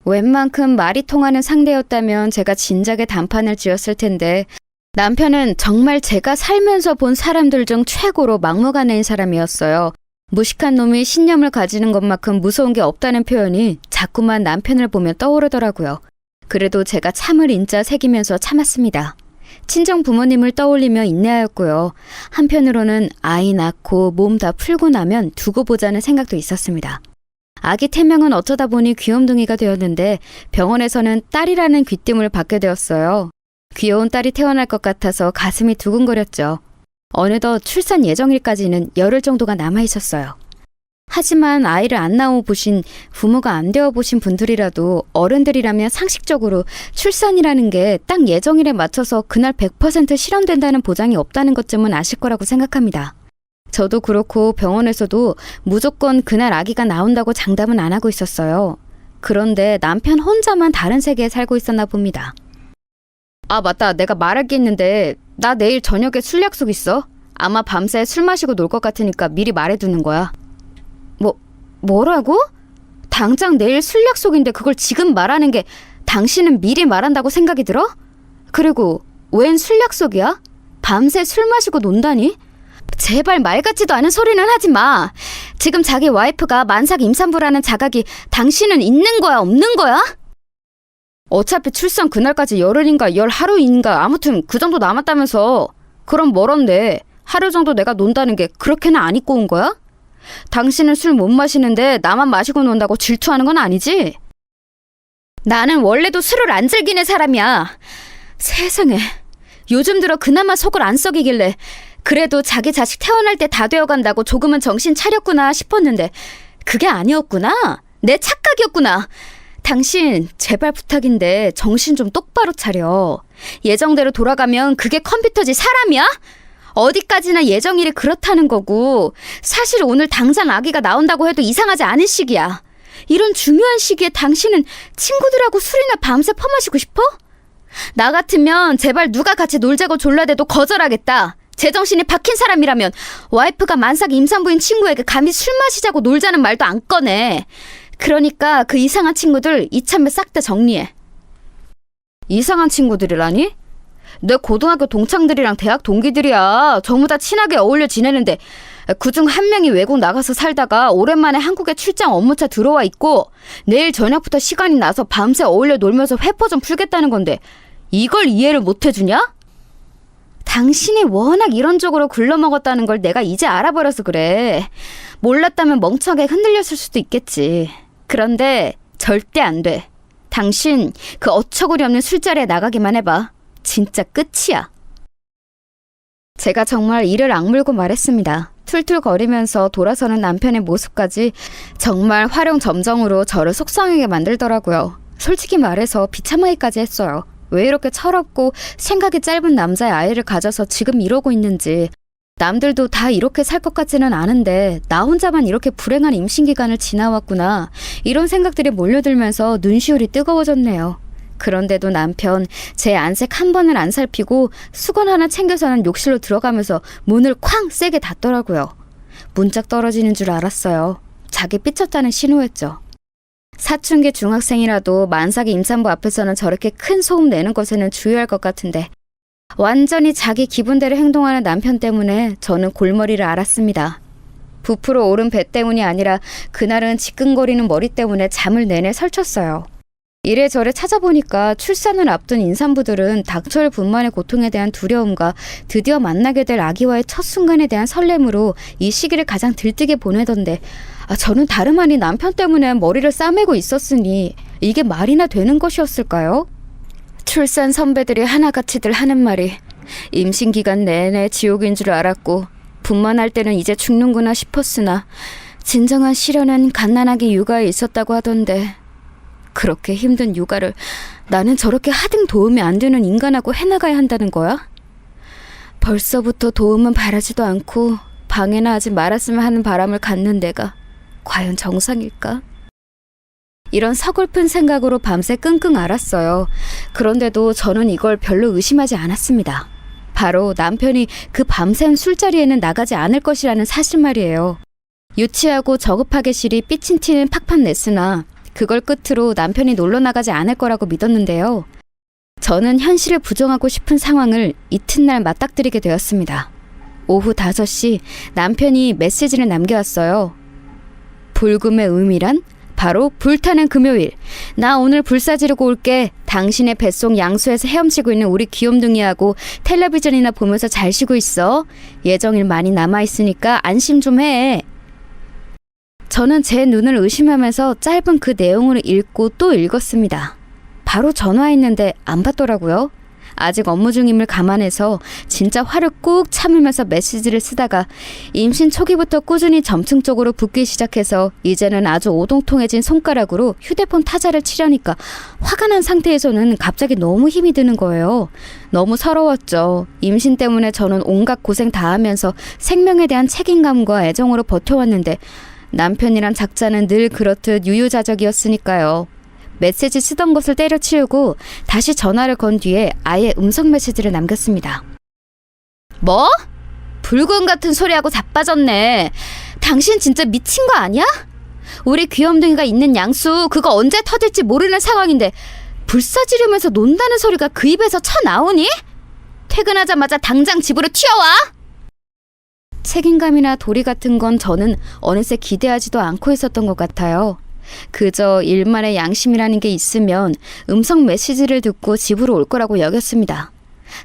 웬만큼 말이 통하는 상대였다면 제가 진작에 단판을 지었을 텐데 남편은 정말 제가 살면서 본 사람들 중 최고로 막무가내인 사람이었어요. 무식한 놈이 신념을 가지는 것만큼 무서운 게 없다는 표현이 자꾸만 남편을 보며 떠오르더라고요. 그래도 제가 참을 인자 새기면서 참았습니다. 친정 부모님을 떠올리며 인내하였고요. 한편으로는 아이 낳고 몸 다 풀고 나면 두고 보자는 생각도 있었습니다. 아기 태명은 어쩌다 보니 귀염둥이가 되었는데 병원에서는 딸이라는 귀띔을 받게 되었어요. 귀여운 딸이 태어날 것 같아서 가슴이 두근거렸죠. 어느덧 출산 예정일까지는 열흘 정도가 남아 있었어요. 하지만 아이를 안 낳아 보신 부모가 안 되어 보신 분들이라도 어른들이라면 상식적으로 출산이라는 게 딱 예정일에 맞춰서 그날 100% 실현된다는 보장이 없다는 것쯤은 아실 거라고 생각합니다. 저도 그렇고 병원에서도 무조건 그날 아기가 나온다고 장담은 안 하고 있었어요. 그런데 남편 혼자만 다른 세계에 살고 있었나 봅니다. 아, 맞다. 내가 말할 게 있는데 나 내일 저녁에 술 약속 있어. 아마 밤새 술 마시고 놀 것 같으니까 미리 말해두는 거야. 뭐라고? 당장 내일 술 약속인데 그걸 지금 말하는 게 당신은 미리 말한다고 생각이 들어? 그리고 웬 술 약속이야? 밤새 술 마시고 논다니? 제발 말 같지도 않은 소리는 하지 마. 지금 자기 와이프가 만삭 임산부라는 자각이 당신은 있는 거야, 없는 거야? 어차피 출산 그날까지 열흘인가 열하루인가 아무튼 그 정도 남았다면서. 그럼 뭐런데 하루 정도 내가 논다는 게 그렇게나 안 입고 온 거야? 당신은 술 못 마시는데 나만 마시고 논다고 질투하는 건 아니지? 나는 원래도 술을 안 즐기는 사람이야. 세상에, 요즘 들어 그나마 속을 안 썩이길래 그래도 자기 자식 태어날 때 다 되어간다고 조금은 정신 차렸구나 싶었는데 그게 아니었구나. 내 착각이었구나. 당신 제발 부탁인데 정신 좀 똑바로 차려. 예정대로 돌아가면 그게 컴퓨터지 사람이야? 어디까지나 예정일이 그렇다는 거고 사실 오늘 당장 아기가 나온다고 해도 이상하지 않은 시기야. 이런 중요한 시기에 당신은 친구들하고 술이나 밤새 퍼마시고 싶어? 나 같으면 제발 누가 같이 놀자고 졸라대도 거절하겠다. 제정신이 박힌 사람이라면 와이프가 만삭 임산부인 친구에게 감히 술 마시자고 놀자는 말도 안 꺼내. 그러니까 그 이상한 친구들 이참에 싹 다 정리해. 이상한 친구들이라니? 내 고등학교 동창들이랑 대학 동기들이야. 전부 다 친하게 어울려 지내는데 그중 한 명이 외국 나가서 살다가 오랜만에 한국에 출장 업무차 들어와 있고 내일 저녁부터 시간이 나서 밤새 어울려 놀면서 회포 좀 풀겠다는 건데 이걸 이해를 못 해주냐? 당신이 워낙 이런 쪽으로 굴러먹었다는 걸 내가 이제 알아버려서 그래. 몰랐다면 멍청하게 흔들렸을 수도 있겠지. 그런데 절대 안 돼. 당신 그 어처구니 없는 술자리에 나가기만 해봐. 진짜 끝이야. 제가 정말 이를 악물고 말했습니다. 툴툴거리면서 돌아서는 남편의 모습까지 정말 활용점정으로 저를 속상하게 만들더라고요. 솔직히 말해서 비참하기까지 했어요. 왜 이렇게 철없고 생각이 짧은 남자의 아이를 가져서 지금 이러고 있는지. 남들도 다 이렇게 살 것 같지는 않은데 나 혼자만 이렇게 불행한 임신기간을 지나왔구나. 이런 생각들이 몰려들면서 눈시울이 뜨거워졌네요. 그런데도 남편 제 안색 한 번을 안 살피고 수건 하나 챙겨서는 욕실로 들어가면서 문을 쾅 세게 닫더라고요. 문짝 떨어지는 줄 알았어요. 자기 삐쳤다는 신호였죠. 사춘기 중학생이라도 만삭이 임산부 앞에서는 저렇게 큰 소음 내는 것에는 주의할 것 같은데 완전히 자기 기분대로 행동하는 남편 때문에 저는 골머리를 앓았습니다. 부풀어 오른 배 때문이 아니라 그날은 지끈거리는 머리 때문에 잠을 내내 설쳤어요. 이래저래 찾아보니까 출산을 앞둔 임산부들은 닥쳐올 분만의 고통에 대한 두려움과 드디어 만나게 될 아기와의 첫 순간에 대한 설렘으로 이 시기를 가장 들뜨게 보내던데 저는 다름 아닌 남편 때문에 머리를 싸매고 있었으니 이게 말이나 되는 것이었을까요? 출산 선배들이 하나같이들 하는 말이 임신 기간 내내 지옥인 줄 알았고 분만할 때는 이제 죽는구나 싶었으나 진정한 시련은 갓난아기 육아에 있었다고 하던데 그렇게 힘든 육아를 나는 저렇게 하등 도움이 안 되는 인간하고 해나가야 한다는 거야? 벌써부터 도움은 바라지도 않고 방해나 하지 말았으면 하는 바람을 갖는 내가 과연 정상일까? 이런 서글픈 생각으로 밤새 끙끙 앓았어요. 그런데도 저는 이걸 별로 의심하지 않았습니다. 바로 남편이 그 밤샘 술자리에는 나가지 않을 것이라는 사실 말이에요. 유치하고 저급하게 실이 삐친 티는 팍팍 냈으나 그걸 끝으로 남편이 놀러 나가지 않을 거라고 믿었는데요. 저는 현실을 부정하고 싶은 상황을 이튿날 맞닥뜨리게 되었습니다. 오후 5시 남편이 메시지를 남겨왔어요. 불금의 의미란? 바로 불타는 금요일. 나 오늘 불사 지르고 올게. 당신의 뱃속 양수에서 헤엄치고 있는 우리 귀염둥이하고 텔레비전이나 보면서 잘 쉬고 있어. 예정일 많이 남아있으니까 안심 좀 해. 저는 제 눈을 의심하면서 짧은 그 내용을 읽고 또 읽었습니다. 바로 전화했는데 안 받더라고요. 아직 업무 중임을 감안해서 진짜 화를 꾹 참으면서 메시지를 쓰다가 임신 초기부터 꾸준히 점층 쪽으로 붓기 시작해서 이제는 아주 오동통해진 손가락으로 휴대폰 타자를 치려니까 화가 난 상태에서는 갑자기 너무 힘이 드는 거예요. 너무 서러웠죠. 임신 때문에 저는 온갖 고생 다 하면서 생명에 대한 책임감과 애정으로 버텨왔는데 남편이란 작자는 늘 그렇듯 유유자적이었으니까요. 메시지 쓰던 것을 때려치우고 다시 전화를 건 뒤에 아예 음성 메시지를 남겼습니다. 뭐? 불금 같은 소리하고 자빠졌네. 당신 진짜 미친 거 아니야? 우리 귀염둥이가 있는 양수 그거 언제 터질지 모르는 상황인데 불사 지르면서 논다는 소리가 그 입에서 쳐나오니? 퇴근하자마자 당장 집으로 튀어와! 책임감이나 도리 같은 건 저는 어느새 기대하지도 않고 있었던 것 같아요. 그저 일만의 양심이라는 게 있으면 음성 메시지를 듣고 집으로 올 거라고 여겼습니다.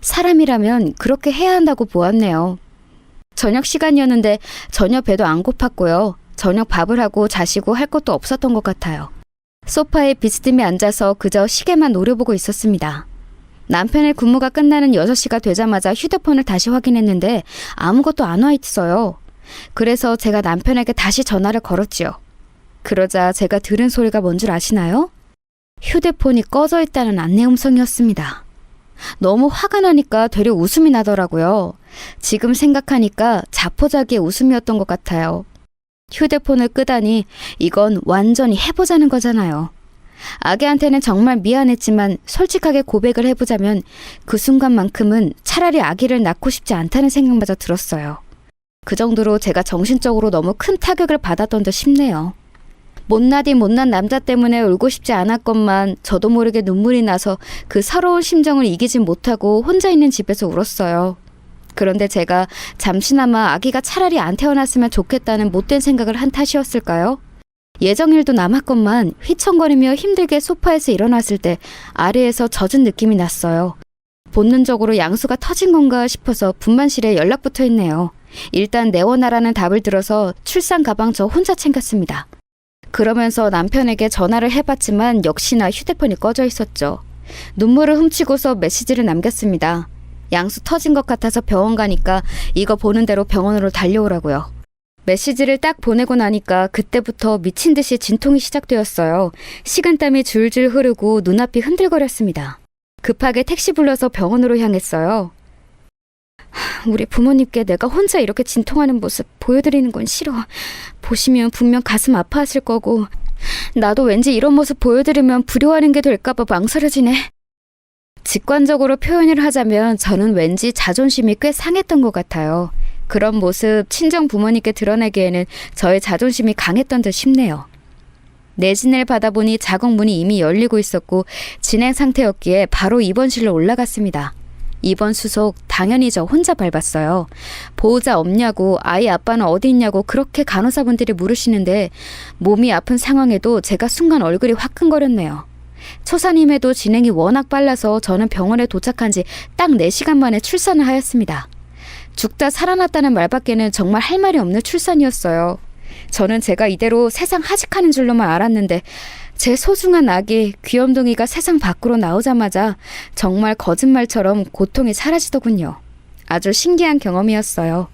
사람이라면 그렇게 해야 한다고 보았네요. 저녁 시간이었는데 전혀 배도 안 고팠고요. 저녁 밥을 하고 자시고 할 것도 없었던 것 같아요. 소파에 비스듬히 앉아서 그저 시계만 노려보고 있었습니다. 남편의 근무가 끝나는 6시가 되자마자 휴대폰을 다시 확인했는데 아무것도 안 와 있어요. 그래서 제가 남편에게 다시 전화를 걸었지요. 그러자 제가 들은 소리가 뭔 줄 아시나요? 휴대폰이 꺼져 있다는 안내 음성이었습니다. 너무 화가 나니까 되려 웃음이 나더라고요. 지금 생각하니까 자포자기의 웃음이었던 것 같아요. 휴대폰을 끄다니 이건 완전히 해보자는 거잖아요. 아기한테는 정말 미안했지만 솔직하게 고백을 해보자면 그 순간만큼은 차라리 아기를 낳고 싶지 않다는 생각마저 들었어요. 그 정도로 제가 정신적으로 너무 큰 타격을 받았던 듯 싶네요. 못나디 못난 남자 때문에 울고 싶지 않았건만 저도 모르게 눈물이 나서 그 서러운 심정을 이기지 못하고 혼자 있는 집에서 울었어요. 그런데 제가 잠시나마 아기가 차라리 안 태어났으면 좋겠다는 못된 생각을 한 탓이었을까요? 예정일도 남았건만 휘청거리며 힘들게 소파에서 일어났을 때 아래에서 젖은 느낌이 났어요. 본능적으로 양수가 터진 건가 싶어서 분만실에 연락부터 했네요. 일단 내원하라는 답을 들어서 출산 가방 저 혼자 챙겼습니다. 그러면서 남편에게 전화를 해봤지만 역시나 휴대폰이 꺼져 있었죠. 눈물을 훔치고서 메시지를 남겼습니다. 양수 터진 것 같아서 병원 가니까 이거 보는 대로 병원으로 달려오라고요. 메시지를 딱 보내고 나니까 그때부터 미친 듯이 진통이 시작되었어요. 식은땀이 줄줄 흐르고 눈앞이 흔들거렸습니다. 급하게 택시 불러서 병원으로 향했어요. 우리 부모님께 내가 혼자 이렇게 진통하는 모습 보여드리는 건 싫어. 보시면 분명 가슴 아파하실 거고 나도 왠지 이런 모습 보여드리면 불효하는 게 될까봐 망설여지네. 직관적으로 표현을 하자면 저는 왠지 자존심이 꽤 상했던 것 같아요. 그런 모습 친정 부모님께 드러내기에는 저의 자존심이 강했던 듯 싶네요. 내진을 받아보니 작업문이 이미 열리고 있었고 진행 상태였기에 바로 입원실로 올라갔습니다. 입원 수속 당연히 저 혼자 밟았어요. 보호자 없냐고 아이 아빠는 어디 있냐고 그렇게 간호사분들이 물으시는데 몸이 아픈 상황에도 제가 순간 얼굴이 화끈거렸네요. 초산임에도 진행이 워낙 빨라서 저는 병원에 도착한 지 딱 4시간 만에 출산을 하였습니다. 죽다 살아났다는 말밖에는 정말 할 말이 없는 출산이었어요. 저는 제가 이대로 세상 하직하는 줄로만 알았는데 제 소중한 아기 귀염둥이가 세상 밖으로 나오자마자 정말 거짓말처럼 고통이 사라지더군요. 아주 신기한 경험이었어요.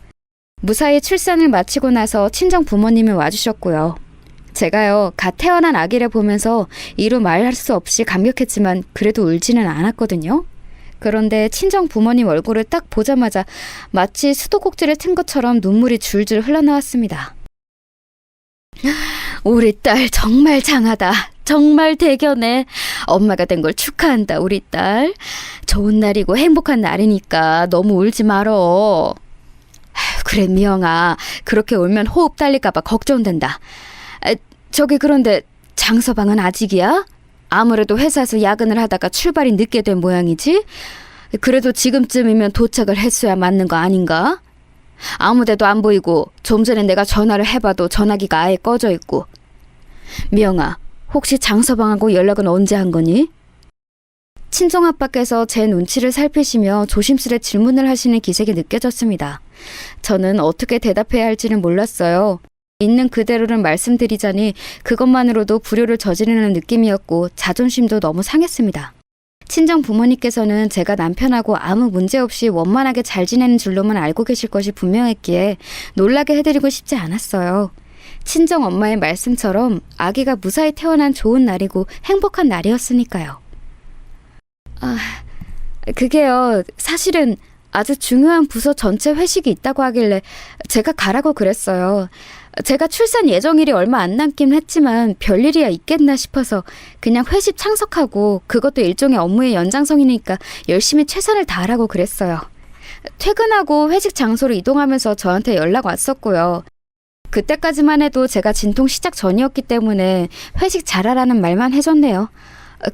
무사히 출산을 마치고 나서 친정 부모님이 와주셨고요. 제가요, 갓 태어난 아기를 보면서 이루 말할 수 없이 감격했지만 그래도 울지는 않았거든요. 그런데 친정 부모님 얼굴을 딱 보자마자 마치 수도꼭지를 튼 것처럼 눈물이 줄줄 흘러나왔습니다. 우리 딸 정말 장하다. 정말 대견해. 엄마가 된 걸 축하한다, 우리 딸. 좋은 날이고 행복한 날이니까 너무 울지 말어. 그래, 미영아. 그렇게 울면 호흡 딸릴까봐 걱정된다. 저기 그런데 장서방은 아직이야? 아무래도 회사에서 야근을 하다가 출발이 늦게 된 모양이지? 그래도 지금쯤이면 도착을 했어야 맞는 거 아닌가? 아무데도 안 보이고 좀 전에 내가 전화를 해봐도 전화기가 아예 꺼져 있고. 미영아, 혹시 장서방하고 연락은 언제 한 거니? 친정아빠께서 제 눈치를 살피시며 조심스레 질문을 하시는 기색이 느껴졌습니다. 저는 어떻게 대답해야 할지는 몰랐어요. 있는 그대로를 말씀드리자니 그것만으로도 불효를 저지르는 느낌이었고 자존심도 너무 상했습니다. 친정 부모님께서는 제가 남편하고 아무 문제 없이 원만하게 잘 지내는 줄로만 알고 계실 것이 분명했기에 놀라게 해드리고 싶지 않았어요. 친정 엄마의 말씀처럼 아기가 무사히 태어난 좋은 날이고 행복한 날이었으니까요. 그게요, 사실은 아주 중요한 부서 전체 회식이 있다고 하길래 제가 가라고 그랬어요. 제가 출산 예정일이 얼마 안 남긴 했지만 별일이야 있겠나 싶어서 그냥 회식 참석하고 그것도 일종의 업무의 연장선이니까 열심히 최선을 다하라고 그랬어요. 퇴근하고 회식 장소로 이동하면서 저한테 연락 왔었고요. 그때까지만 해도 제가 진통 시작 전이었기 때문에 회식 잘하라는 말만 해줬네요.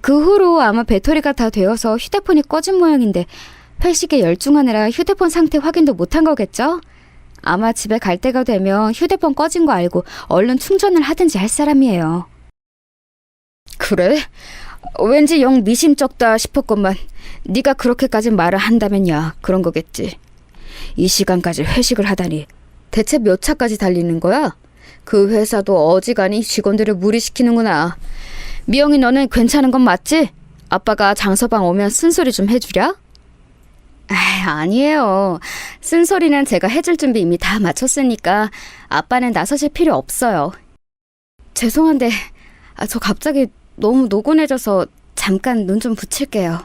그 후로 아마 배터리가 다 되어서 휴대폰이 꺼진 모양인데 회식에 열중하느라 휴대폰 상태 확인도 못한 거겠죠? 아마 집에 갈 때가 되면 휴대폰 꺼진 거 알고 얼른 충전을 하든지 할 사람이에요. 그래? 왠지 영 미심쩍다 싶었건만 네가 그렇게까지 말을 한다면야 그런 거겠지. 이 시간까지 회식을 하다니 대체 몇 차까지 달리는 거야? 그 회사도 어지간히 직원들을 무리시키는구나. 미영이 너는 괜찮은 건 맞지? 아빠가 장서방 오면 쓴소리 좀 해주랴? 아니에요. 쓴소리는 제가 해줄 준비 이미 다 마쳤으니까 아빠는 나서실 필요 없어요. 죄송한데 저 갑자기 너무 노곤해져서 잠깐 눈 좀 붙일게요.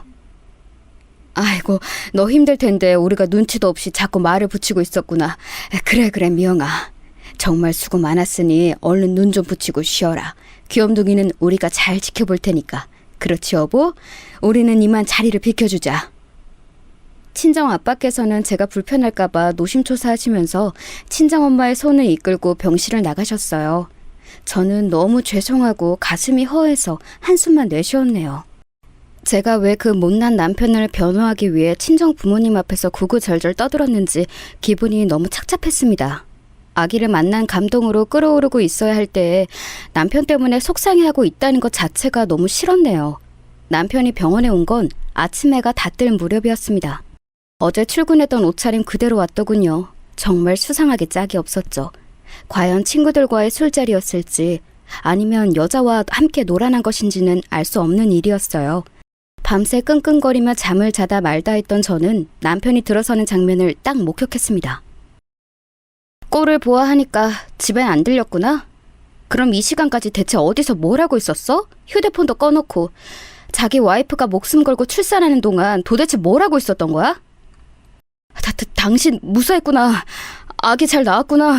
아이고, 너 힘들 텐데 우리가 눈치도 없이 자꾸 말을 붙이고 있었구나. 그래 미영아. 정말 수고 많았으니 얼른 눈 좀 붙이고 쉬어라. 귀염둥이는 우리가 잘 지켜볼 테니까. 그렇지 여보? 우리는 이만 자리를 비켜주자. 친정 아빠께서는 제가 불편할까봐 노심초사하시면서 친정 엄마의 손을 이끌고 병실을 나가셨어요. 저는 너무 죄송하고 가슴이 허해서 한숨만 내쉬었네요. 제가 왜 그 못난 남편을 변호하기 위해 친정 부모님 앞에서 구구절절 떠들었는지 기분이 너무 착잡했습니다. 아기를 만난 감동으로 끓어오르고 있어야 할 때에 남편 때문에 속상해하고 있다는 것 자체가 너무 싫었네요. 남편이 병원에 온 건 아침 해가 다 뜰 무렵이었습니다. 어제 출근했던 옷차림 그대로 왔더군요. 정말 수상하게 짝이 없었죠. 과연 친구들과의 술자리였을지 아니면 여자와 함께 놀아난 것인지는 알 수 없는 일이었어요. 밤새 끙끙거리며 잠을 자다 말다 했던 저는 남편이 들어서는 장면을 딱 목격했습니다. 꼴을 보아하니까 집엔 안 들렸구나? 그럼 이 시간까지 대체 어디서 뭘 하고 있었어? 휴대폰도 꺼놓고. 자기 와이프가 목숨 걸고 출산하는 동안 도대체 뭘 하고 있었던 거야? 당신 무사했구나. 아기 잘 나왔구나.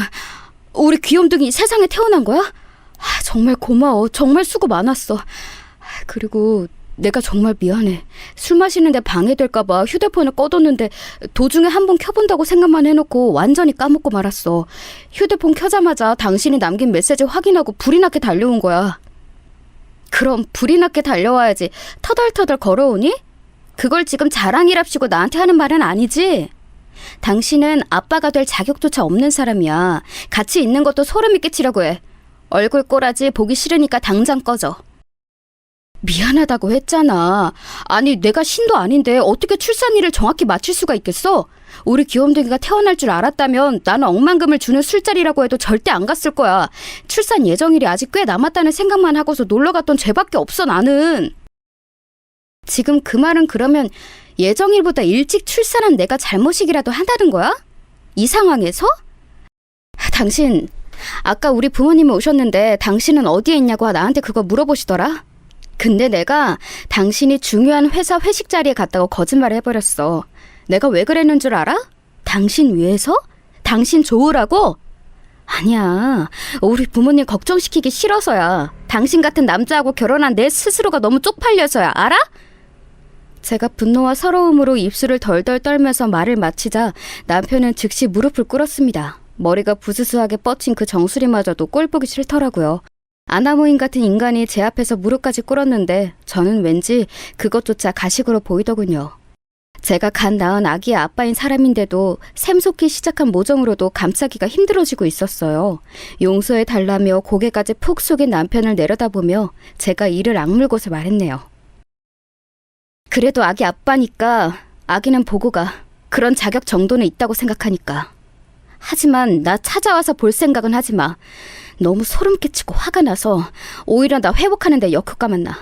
우리 귀염둥이 세상에 태어난 거야? 정말 고마워. 정말 수고 많았어. 그리고 내가 정말 미안해. 술 마시는데 방해될까봐 휴대폰을 꺼뒀는데 도중에 한번 켜본다고 생각만 해놓고 완전히 까먹고 말았어. 휴대폰 켜자마자 당신이 남긴 메시지 확인하고 불이 나게 달려온 거야. 그럼 불이 나게 달려와야지 터덜터덜 걸어오니? 그걸 지금 자랑이랍시고 나한테 하는 말은 아니지? 당신은 아빠가 될 자격조차 없는 사람이야. 같이 있는 것도 소름이 끼치려고 해. 얼굴 꼬라지 보기 싫으니까 당장 꺼져. 미안하다고 했잖아. 아니 내가 신도 아닌데 어떻게 출산일을 정확히 맞출 수가 있겠어? 우리 귀염둥이가 태어날 줄 알았다면 나는 억만금을 주는 술자리라고 해도 절대 안 갔을 거야. 출산 예정일이 아직 꽤 남았다는 생각만 하고서 놀러갔던 죄밖에 없어 나는. 지금 그 말은 그러면 예정일보다 일찍 출산한 내가 잘못이기라도 한다는 거야? 이 상황에서? 당신 아까 우리 부모님이 오셨는데 당신은 어디에 있냐고 나한테 그거 물어보시더라. 근데 내가 당신이 중요한 회사 회식 자리에 갔다고 거짓말을 해버렸어. 내가 왜 그랬는 줄 알아? 당신 위해서? 당신 좋으라고? 아니야. 우리 부모님 걱정시키기 싫어서야. 당신 같은 남자하고 결혼한 내 스스로가 너무 쪽팔려서야. 알아? 제가 분노와 서러움으로 입술을 덜덜 떨면서 말을 마치자 남편은 즉시 무릎을 꿇었습니다. 머리가 부스스하게 뻗친 그 정수리마저도 꼴 보기 싫더라고요. 아나무인 같은 인간이 제 앞에서 무릎까지 꿇었는데 저는 왠지 그것조차 가식으로 보이더군요. 제가 갓 낳은 아기의 아빠인 사람인데도 샘솟기 시작한 모정으로도 감싸기가 힘들어지고 있었어요. 용서해달라며 고개까지 푹 숙인 남편을 내려다보며 제가 이를 악물고서 말했네요. 그래도 아기 아빠니까 아기는 보고 가. 그런 자격 정도는 있다고 생각하니까. 하지만 나 찾아와서 볼 생각은 하지 마. 너무 소름 끼치고 화가 나서 오히려 나 회복하는 데 역효과만 나.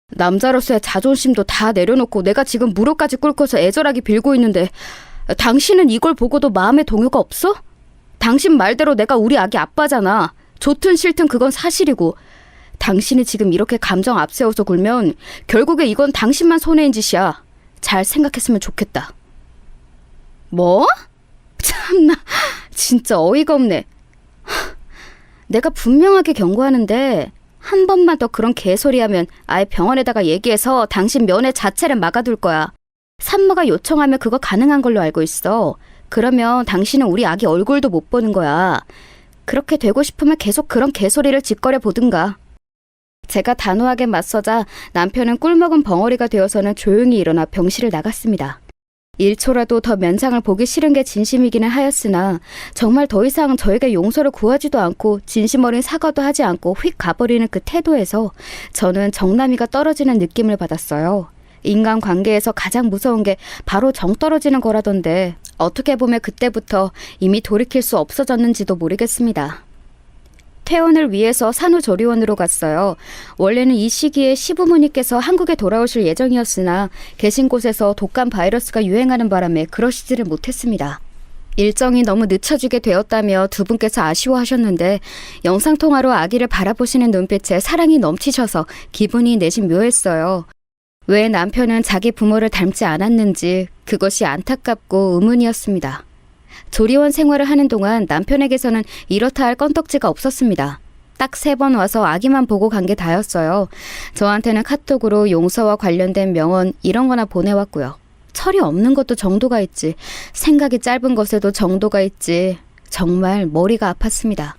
남자로서의 자존심도 다 내려놓고 내가 지금 무릎까지 꿇고서 애절하게 빌고 있는데 당신은 이걸 보고도 마음의 동요가 없어? 당신 말대로 내가 우리 아기 아빠잖아. 좋든 싫든 그건 사실이고 당신이 지금 이렇게 감정 앞세워서 굴면 결국에 이건 당신만 손해인 짓이야. 잘 생각했으면 좋겠다. 뭐? 참나 진짜 어이가 없네. 내가 분명하게 경고하는데 한 번만 더 그런 개소리하면 아예 병원에다가 얘기해서 당신 면회 자체를 막아둘 거야. 산모가 요청하면 그거 가능한 걸로 알고 있어. 그러면 당신은 우리 아기 얼굴도 못 보는 거야. 그렇게 되고 싶으면 계속 그런 개소리를 짓거려 보든가. 제가 단호하게 맞서자 남편은 꿀먹은 벙어리가 되어서는 조용히 일어나 병실을 나갔습니다. 1초라도 더 면상을 보기 싫은 게 진심이기는 하였으나 정말 더 이상 저에게 용서를 구하지도 않고 진심 어린 사과도 하지 않고 휙 가버리는 그 태도에서 저는 정남이가 떨어지는 느낌을 받았어요. 인간관계에서 가장 무서운 게 바로 정 떨어지는 거라던데 어떻게 보면 그때부터 이미 돌이킬 수 없어졌는지도 모르겠습니다. 퇴원을 위해서 산후조리원으로 갔어요. 원래는 이 시기에 시부모님께서 한국에 돌아오실 예정이었으나 계신 곳에서 독감 바이러스가 유행하는 바람에 그러시지를 못했습니다. 일정이 너무 늦춰지게 되었다며 두 분께서 아쉬워하셨는데 영상통화로 아기를 바라보시는 눈빛에 사랑이 넘치셔서 기분이 내심 묘했어요. 왜 남편은 자기 부모를 닮지 않았는지 그것이 안타깝고 의문이었습니다. 조리원 생활을 하는 동안 남편에게서는 이렇다 할 건덕지가 없었습니다. 딱 3번 와서 아기만 보고 간 게 다였어요. 저한테는 카톡으로 용서와 관련된 명언 이런 거나 보내왔고요. 철이 없는 것도 정도가 있지. 생각이 짧은 것에도 정도가 있지. 정말 머리가 아팠습니다.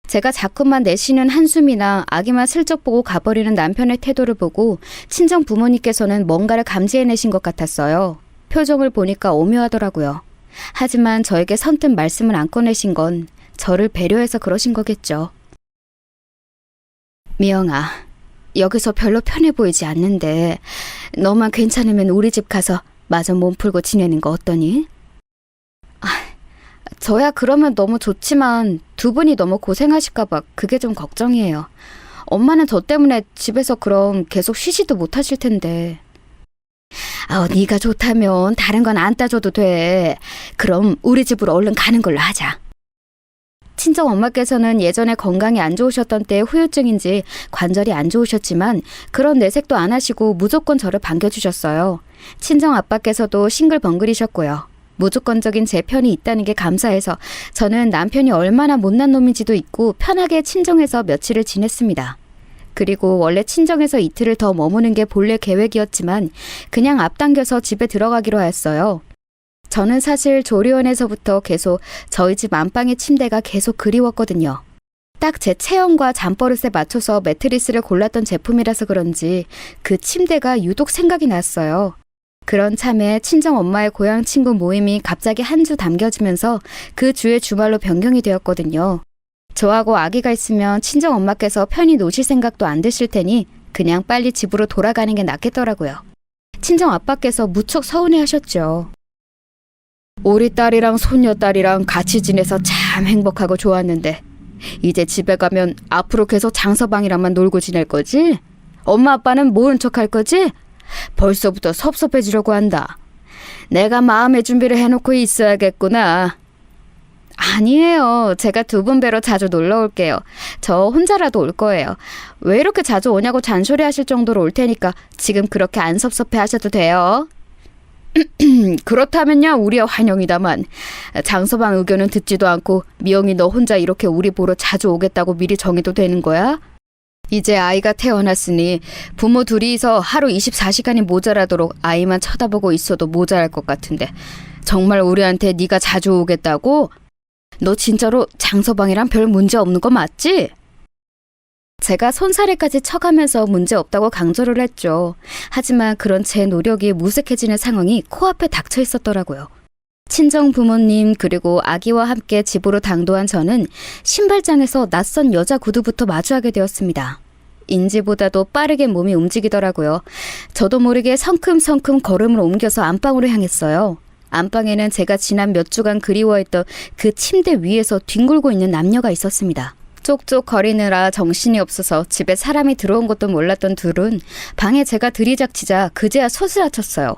제가 자꾸만 내쉬는 한숨이나 아기만 슬쩍 보고 가버리는 남편의 태도를 보고 친정 부모님께서는 뭔가를 감지해내신 것 같았어요. 표정을 보니까 오묘하더라고요. 하지만 저에게 선뜻 말씀을 안 꺼내신 건 저를 배려해서 그러신 거겠죠. 미영아, 여기서 별로 편해 보이지 않는데 너만 괜찮으면 우리 집 가서 마저 몸 풀고 지내는 거 어떠니? 저야 그러면 너무 좋지만 두 분이 너무 고생하실까봐 그게 좀 걱정이에요. 엄마는 저 때문에 집에서 그럼 계속 쉬지도 못하실 텐데. 네가 좋다면 다른 건 안 따져도 돼. 그럼 우리 집으로 얼른 가는 걸로 하자. 친정 엄마께서는 예전에 건강이 안 좋으셨던 때의 후유증인지 관절이 안 좋으셨지만 그런 내색도 안 하시고 무조건 저를 반겨주셨어요. 친정 아빠께서도 싱글벙글이셨고요. 무조건적인 제 편이 있다는 게 감사해서 저는 남편이 얼마나 못난 놈인지도 잊고 편하게 친정에서 며칠을 지냈습니다. 그리고 원래 친정에서 이틀을 더 머무는 게 본래 계획이었지만 그냥 앞당겨서 집에 들어가기로 하였어요. 저는 사실 조리원에서부터 계속 저희 집 안방의 침대가 계속 그리웠거든요. 딱 제 체형과 잠버릇에 맞춰서 매트리스를 골랐던 제품이라서 그런지 그 침대가 유독 생각이 났어요. 그런 참에 친정 엄마의 고향 친구 모임이 갑자기 한 주 당겨지면서 그 주의 주말로 변경이 되었거든요. 저하고 아기가 있으면 친정 엄마께서 편히 노실 생각도 안 드실 테니 그냥 빨리 집으로 돌아가는 게 낫겠더라고요. 친정 아빠께서 무척 서운해 하셨죠. 우리 딸이랑 손녀딸이랑 같이 지내서 참 행복하고 좋았는데 이제 집에 가면 앞으로 계속 장서방이랑만 놀고 지낼 거지? 엄마 아빠는 모른 척 할 거지? 벌써부터 섭섭해지려고 한다. 내가 마음의 준비를 해놓고 있어야겠구나. 아니에요. 제가 두 분 뵈러 자주 놀러 올게요. 저 혼자라도 올 거예요. 왜 이렇게 자주 오냐고 잔소리 하실 정도로 올 테니까 지금 그렇게 안 섭섭해 하셔도 돼요. 그렇다면야 우리야 환영이다만 장서방 의견은 듣지도 않고 미영이 너 혼자 이렇게 우리 보러 자주 오겠다고 미리 정해도 되는 거야? 이제 아이가 태어났으니 부모 둘이서 하루 24시간이 모자라도록 아이만 쳐다보고 있어도 모자랄 것 같은데 정말 우리한테 네가 자주 오겠다고? 너 진짜로 장서방이랑 별 문제 없는 거 맞지? 제가 손사래까지 쳐가면서 문제 없다고 강조를 했죠. 하지만 그런 제 노력이 무색해지는 상황이 코앞에 닥쳐 있었더라고요. 친정 부모님 그리고 아기와 함께 집으로 당도한 저는 신발장에서 낯선 여자 구두부터 마주하게 되었습니다. 인지보다도 빠르게 몸이 움직이더라고요. 저도 모르게 성큼성큼 걸음을 옮겨서 안방으로 향했어요. 안방에는 제가 지난 몇 주간 그리워했던 그 침대 위에서 뒹굴고 있는 남녀가 있었습니다. 쪽쪽 거리느라 정신이 없어서 집에 사람이 들어온 것도 몰랐던 둘은 방에 제가 들이닥치자 그제야 소스라쳤어요.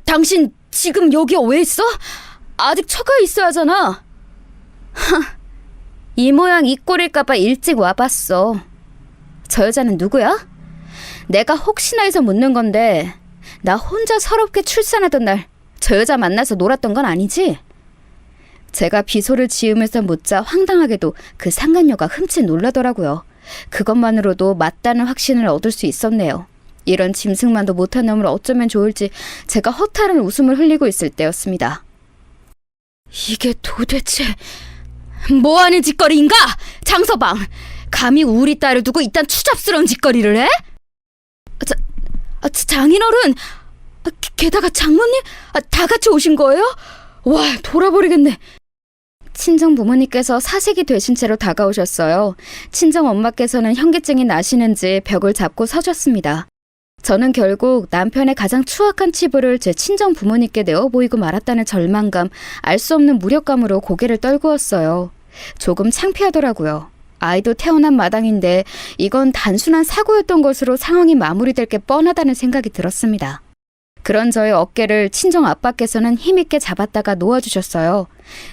당신 지금 여기 왜 있어? 아직 처가 있어야 하잖아. 이 모양 이 꼴일까봐 일찍 와봤어. 저 여자는 누구야? 내가 혹시나 해서 묻는 건데 나 혼자 서럽게 출산하던 날 저 여자 만나서 놀았던 건 아니지? 제가 비소를 지으면서 묻자 황당하게도 그 상간녀가 흠칫 놀라더라고요. 그것만으로도 맞다는 확신을 얻을 수 있었네요. 이런 짐승만도 못한 놈을 어쩌면 좋을지 제가 허탈한 웃음을 흘리고 있을 때였습니다. 이게 도대체 뭐하는 짓거리인가? 장서방, 감히 우리 딸을 두고 이딴 추잡스러운 짓거리를 해? 장인어른, 게다가 장모님, 다 같이 오신 거예요? 와, 돌아버리겠네. 친정 부모님께서 사색이 되신 채로 다가오셨어요. 친정 엄마께서는 현기증이 나시는지 벽을 잡고 서셨습니다. 저는 결국 남편의 가장 추악한 치부를 제 친정 부모님께 내어 보이고 말았다는 절망감, 알 수 없는 무력감으로 고개를 떨구었어요. 조금 창피하더라고요. 아이도 태어난 마당인데 이건 단순한 사고였던 것으로 상황이 마무리될 게 뻔하다는 생각이 들었습니다. 그런 저의 어깨를 친정 아빠께서는 힘있게 잡았다가 놓아주셨어요.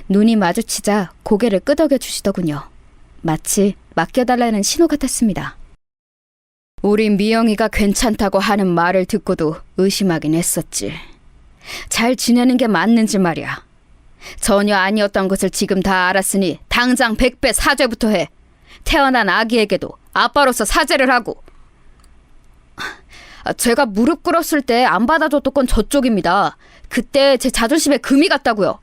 눈이 마주치자 고개를 끄덕여 주시더군요. 마치 맡겨달라는 신호 같았습니다. 우리 미영이가 괜찮다고 하는 말을 듣고도 의심하긴 했었지. 잘 지내는 게 맞는지 말이야. 전혀 아니었던 것을 지금 다 알았으니 당장 100배 사죄부터 해. 태어난 아기에게도 아빠로서 사죄를 하고. 제가 무릎 꿇었을 때 안 받아줬던 건 저쪽입니다. 그때 제 자존심에 금이 갔다고요.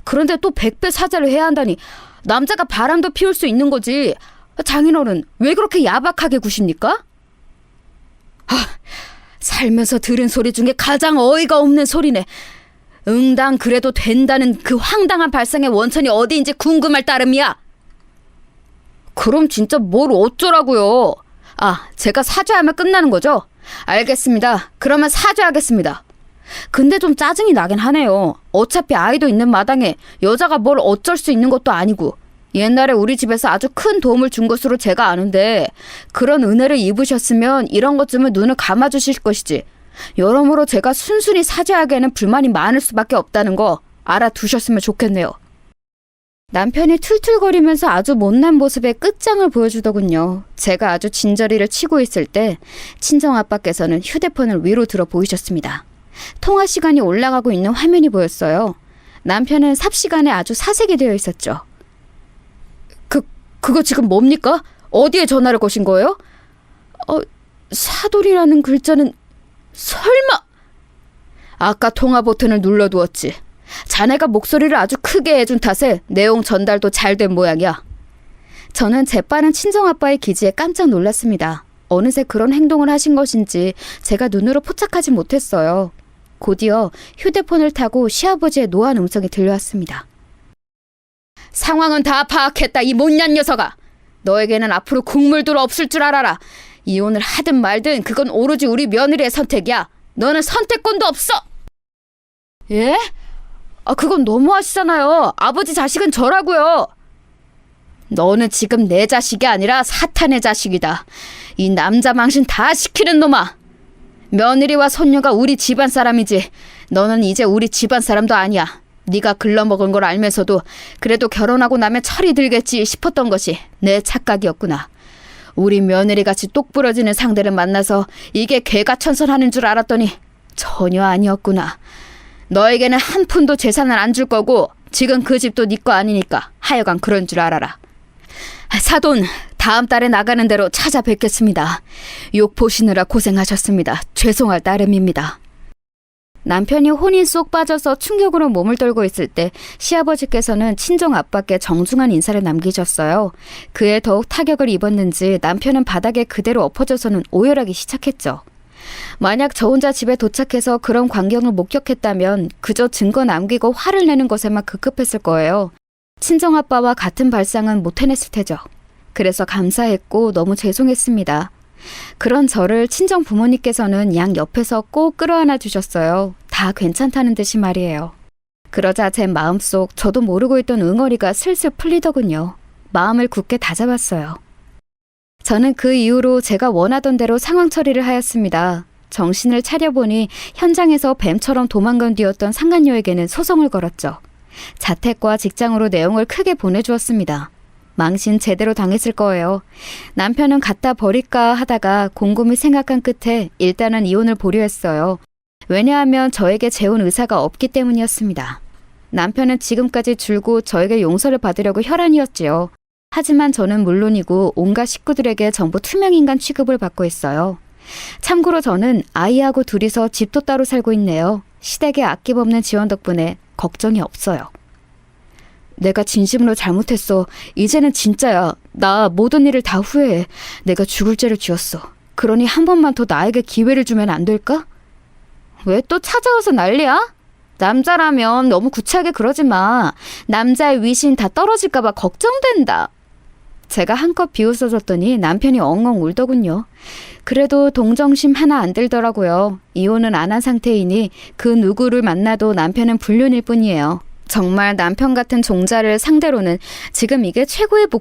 그런데 또 100배 사죄를 해야 한다니 남자가 바람도 피울 수 있는 거지. 장인어른 왜 그렇게 야박하게 구십니까? 살면서 들은 소리 중에 가장 어이가 없는 소리네. 응당 그래도 된다는 그 황당한 발상의 원천이 어디인지 궁금할 따름이야. 그럼 진짜 뭘 어쩌라고요? 제가 사죄하면 끝나는 거죠? 알겠습니다. 그러면 사죄하겠습니다. 근데 좀 짜증이 나긴 하네요. 어차피 아이도 있는 마당에 여자가 뭘 어쩔 수 있는 것도 아니고 옛날에 우리 집에서 아주 큰 도움을 준 것으로 제가 아는데 그런 은혜를 입으셨으면 이런 것쯤은 눈을 감아주실 것이지. 여러모로 제가 순순히 사죄하기에는 불만이 많을 수밖에 없다는 거 알아두셨으면 좋겠네요. 남편이 툴툴거리면서 아주 못난 모습의 끝장을 보여주더군요. 제가 아주 진저리를 치고 있을 때 친정아빠께서는 휴대폰을 위로 들어 보이셨습니다. 통화 시간이 올라가고 있는 화면이 보였어요. 남편은 삽시간에 아주 사색이 되어 있었죠. 그거 지금 뭡니까? 어디에 전화를 거신 거예요? 사돌이라는 글자는 설마... 아까 통화 버튼을 눌러두었지. 자네가 목소리를 아주 크게 해준 탓에 내용 전달도 잘 된 모양이야. 저는 재빠른 친정아빠의 기지에 깜짝 놀랐습니다. 어느새 그런 행동을 하신 것인지 제가 눈으로 포착하지 못했어요. 곧이어 휴대폰을 타고 시아버지의 노한 음성이 들려왔습니다. 상황은 다 파악했다, 이 못난 녀석아. 너에게는 앞으로 국물도 없을 줄 알아라. 이혼을 하든 말든 그건 오로지 우리 며느리의 선택이야. 너는 선택권도 없어. 예? 그건 너무하시잖아요. 아버지 자식은 저라고요. 너는 지금 내 자식이 아니라 사탄의 자식이다. 이 남자 망신 다 시키는 놈아. 며느리와 손녀가 우리 집안 사람이지. 너는 이제 우리 집안 사람도 아니야. 네가 글러먹은 걸 알면서도 그래도 결혼하고 나면 철이 들겠지 싶었던 것이 내 착각이었구나. 우리 며느리같이 똑부러지는 상대를 만나서 이게 개가천선하는 줄 알았더니 전혀 아니었구나. 너에게는 한 푼도 재산을 안 줄 거고 지금 그 집도 네 거 아니니까 하여간 그런 줄 알아라. 사돈, 다음 달에 나가는 대로 찾아뵙겠습니다. 욕 보시느라 고생하셨습니다. 죄송할 따름입니다. 남편이 혼인 쏙 빠져서 충격으로 몸을 떨고 있을 때 시아버지께서는 친정아빠께 정중한 인사를 남기셨어요. 그에 더욱 타격을 입었는지 남편은 바닥에 그대로 엎어져서는 오열하기 시작했죠. 만약 저 혼자 집에 도착해서 그런 광경을 목격했다면 그저 증거 남기고 화를 내는 것에만 급급했을 거예요. 친정아빠와 같은 발상은 못 해냈을 테죠. 그래서 감사했고 너무 죄송했습니다. 그런 저를 친정 부모님께서는 양 옆에서 꼭 끌어안아 주셨어요. 다 괜찮다는 듯이 말이에요. 그러자 제 마음속 저도 모르고 있던 응어리가 슬슬 풀리더군요. 마음을 굳게 다잡았어요. 저는 그 이후로 제가 원하던 대로 상황 처리를 하였습니다. 정신을 차려보니 현장에서 뱀처럼 도망간 뒤였던 상간녀에게는 소송을 걸었죠. 자택과 직장으로 내용을 크게 보내주었습니다. 망신 제대로 당했을 거예요. 남편은 갖다 버릴까 하다가 곰곰이 생각한 끝에 일단은 이혼을 보려 했어요. 왜냐하면 저에게 재혼 의사가 없기 때문이었습니다. 남편은 지금까지 줄곧 저에게 용서를 받으려고 혈안이었지요. 하지만 저는 물론이고 온갖 식구들에게 전부 투명인간 취급을 받고 있어요. 참고로 저는 아이하고 둘이서 집도 따로 살고 있네요. 시댁의 아낌없는 지원 덕분에 걱정이 없어요. 내가 진심으로 잘못했어. 이제는 진짜야. 나 모든 일을 다 후회해. 내가 죽을 죄를 지었어. 그러니 한 번만 더 나에게 기회를 주면 안 될까? 왜 또 찾아와서 난리야? 남자라면 너무 구차하게 그러지 마. 남자의 위신 다 떨어질까 봐 걱정된다. 제가 한껏 비웃어줬더니 남편이 엉엉 울더군요. 그래도 동정심 하나 안 들더라고요. 이혼은 안 한 상태이니 그 누구를 만나도 남편은 불륜일 뿐이에요. 정말 남편 같은 종자를 상대로는 지금 이게 최고의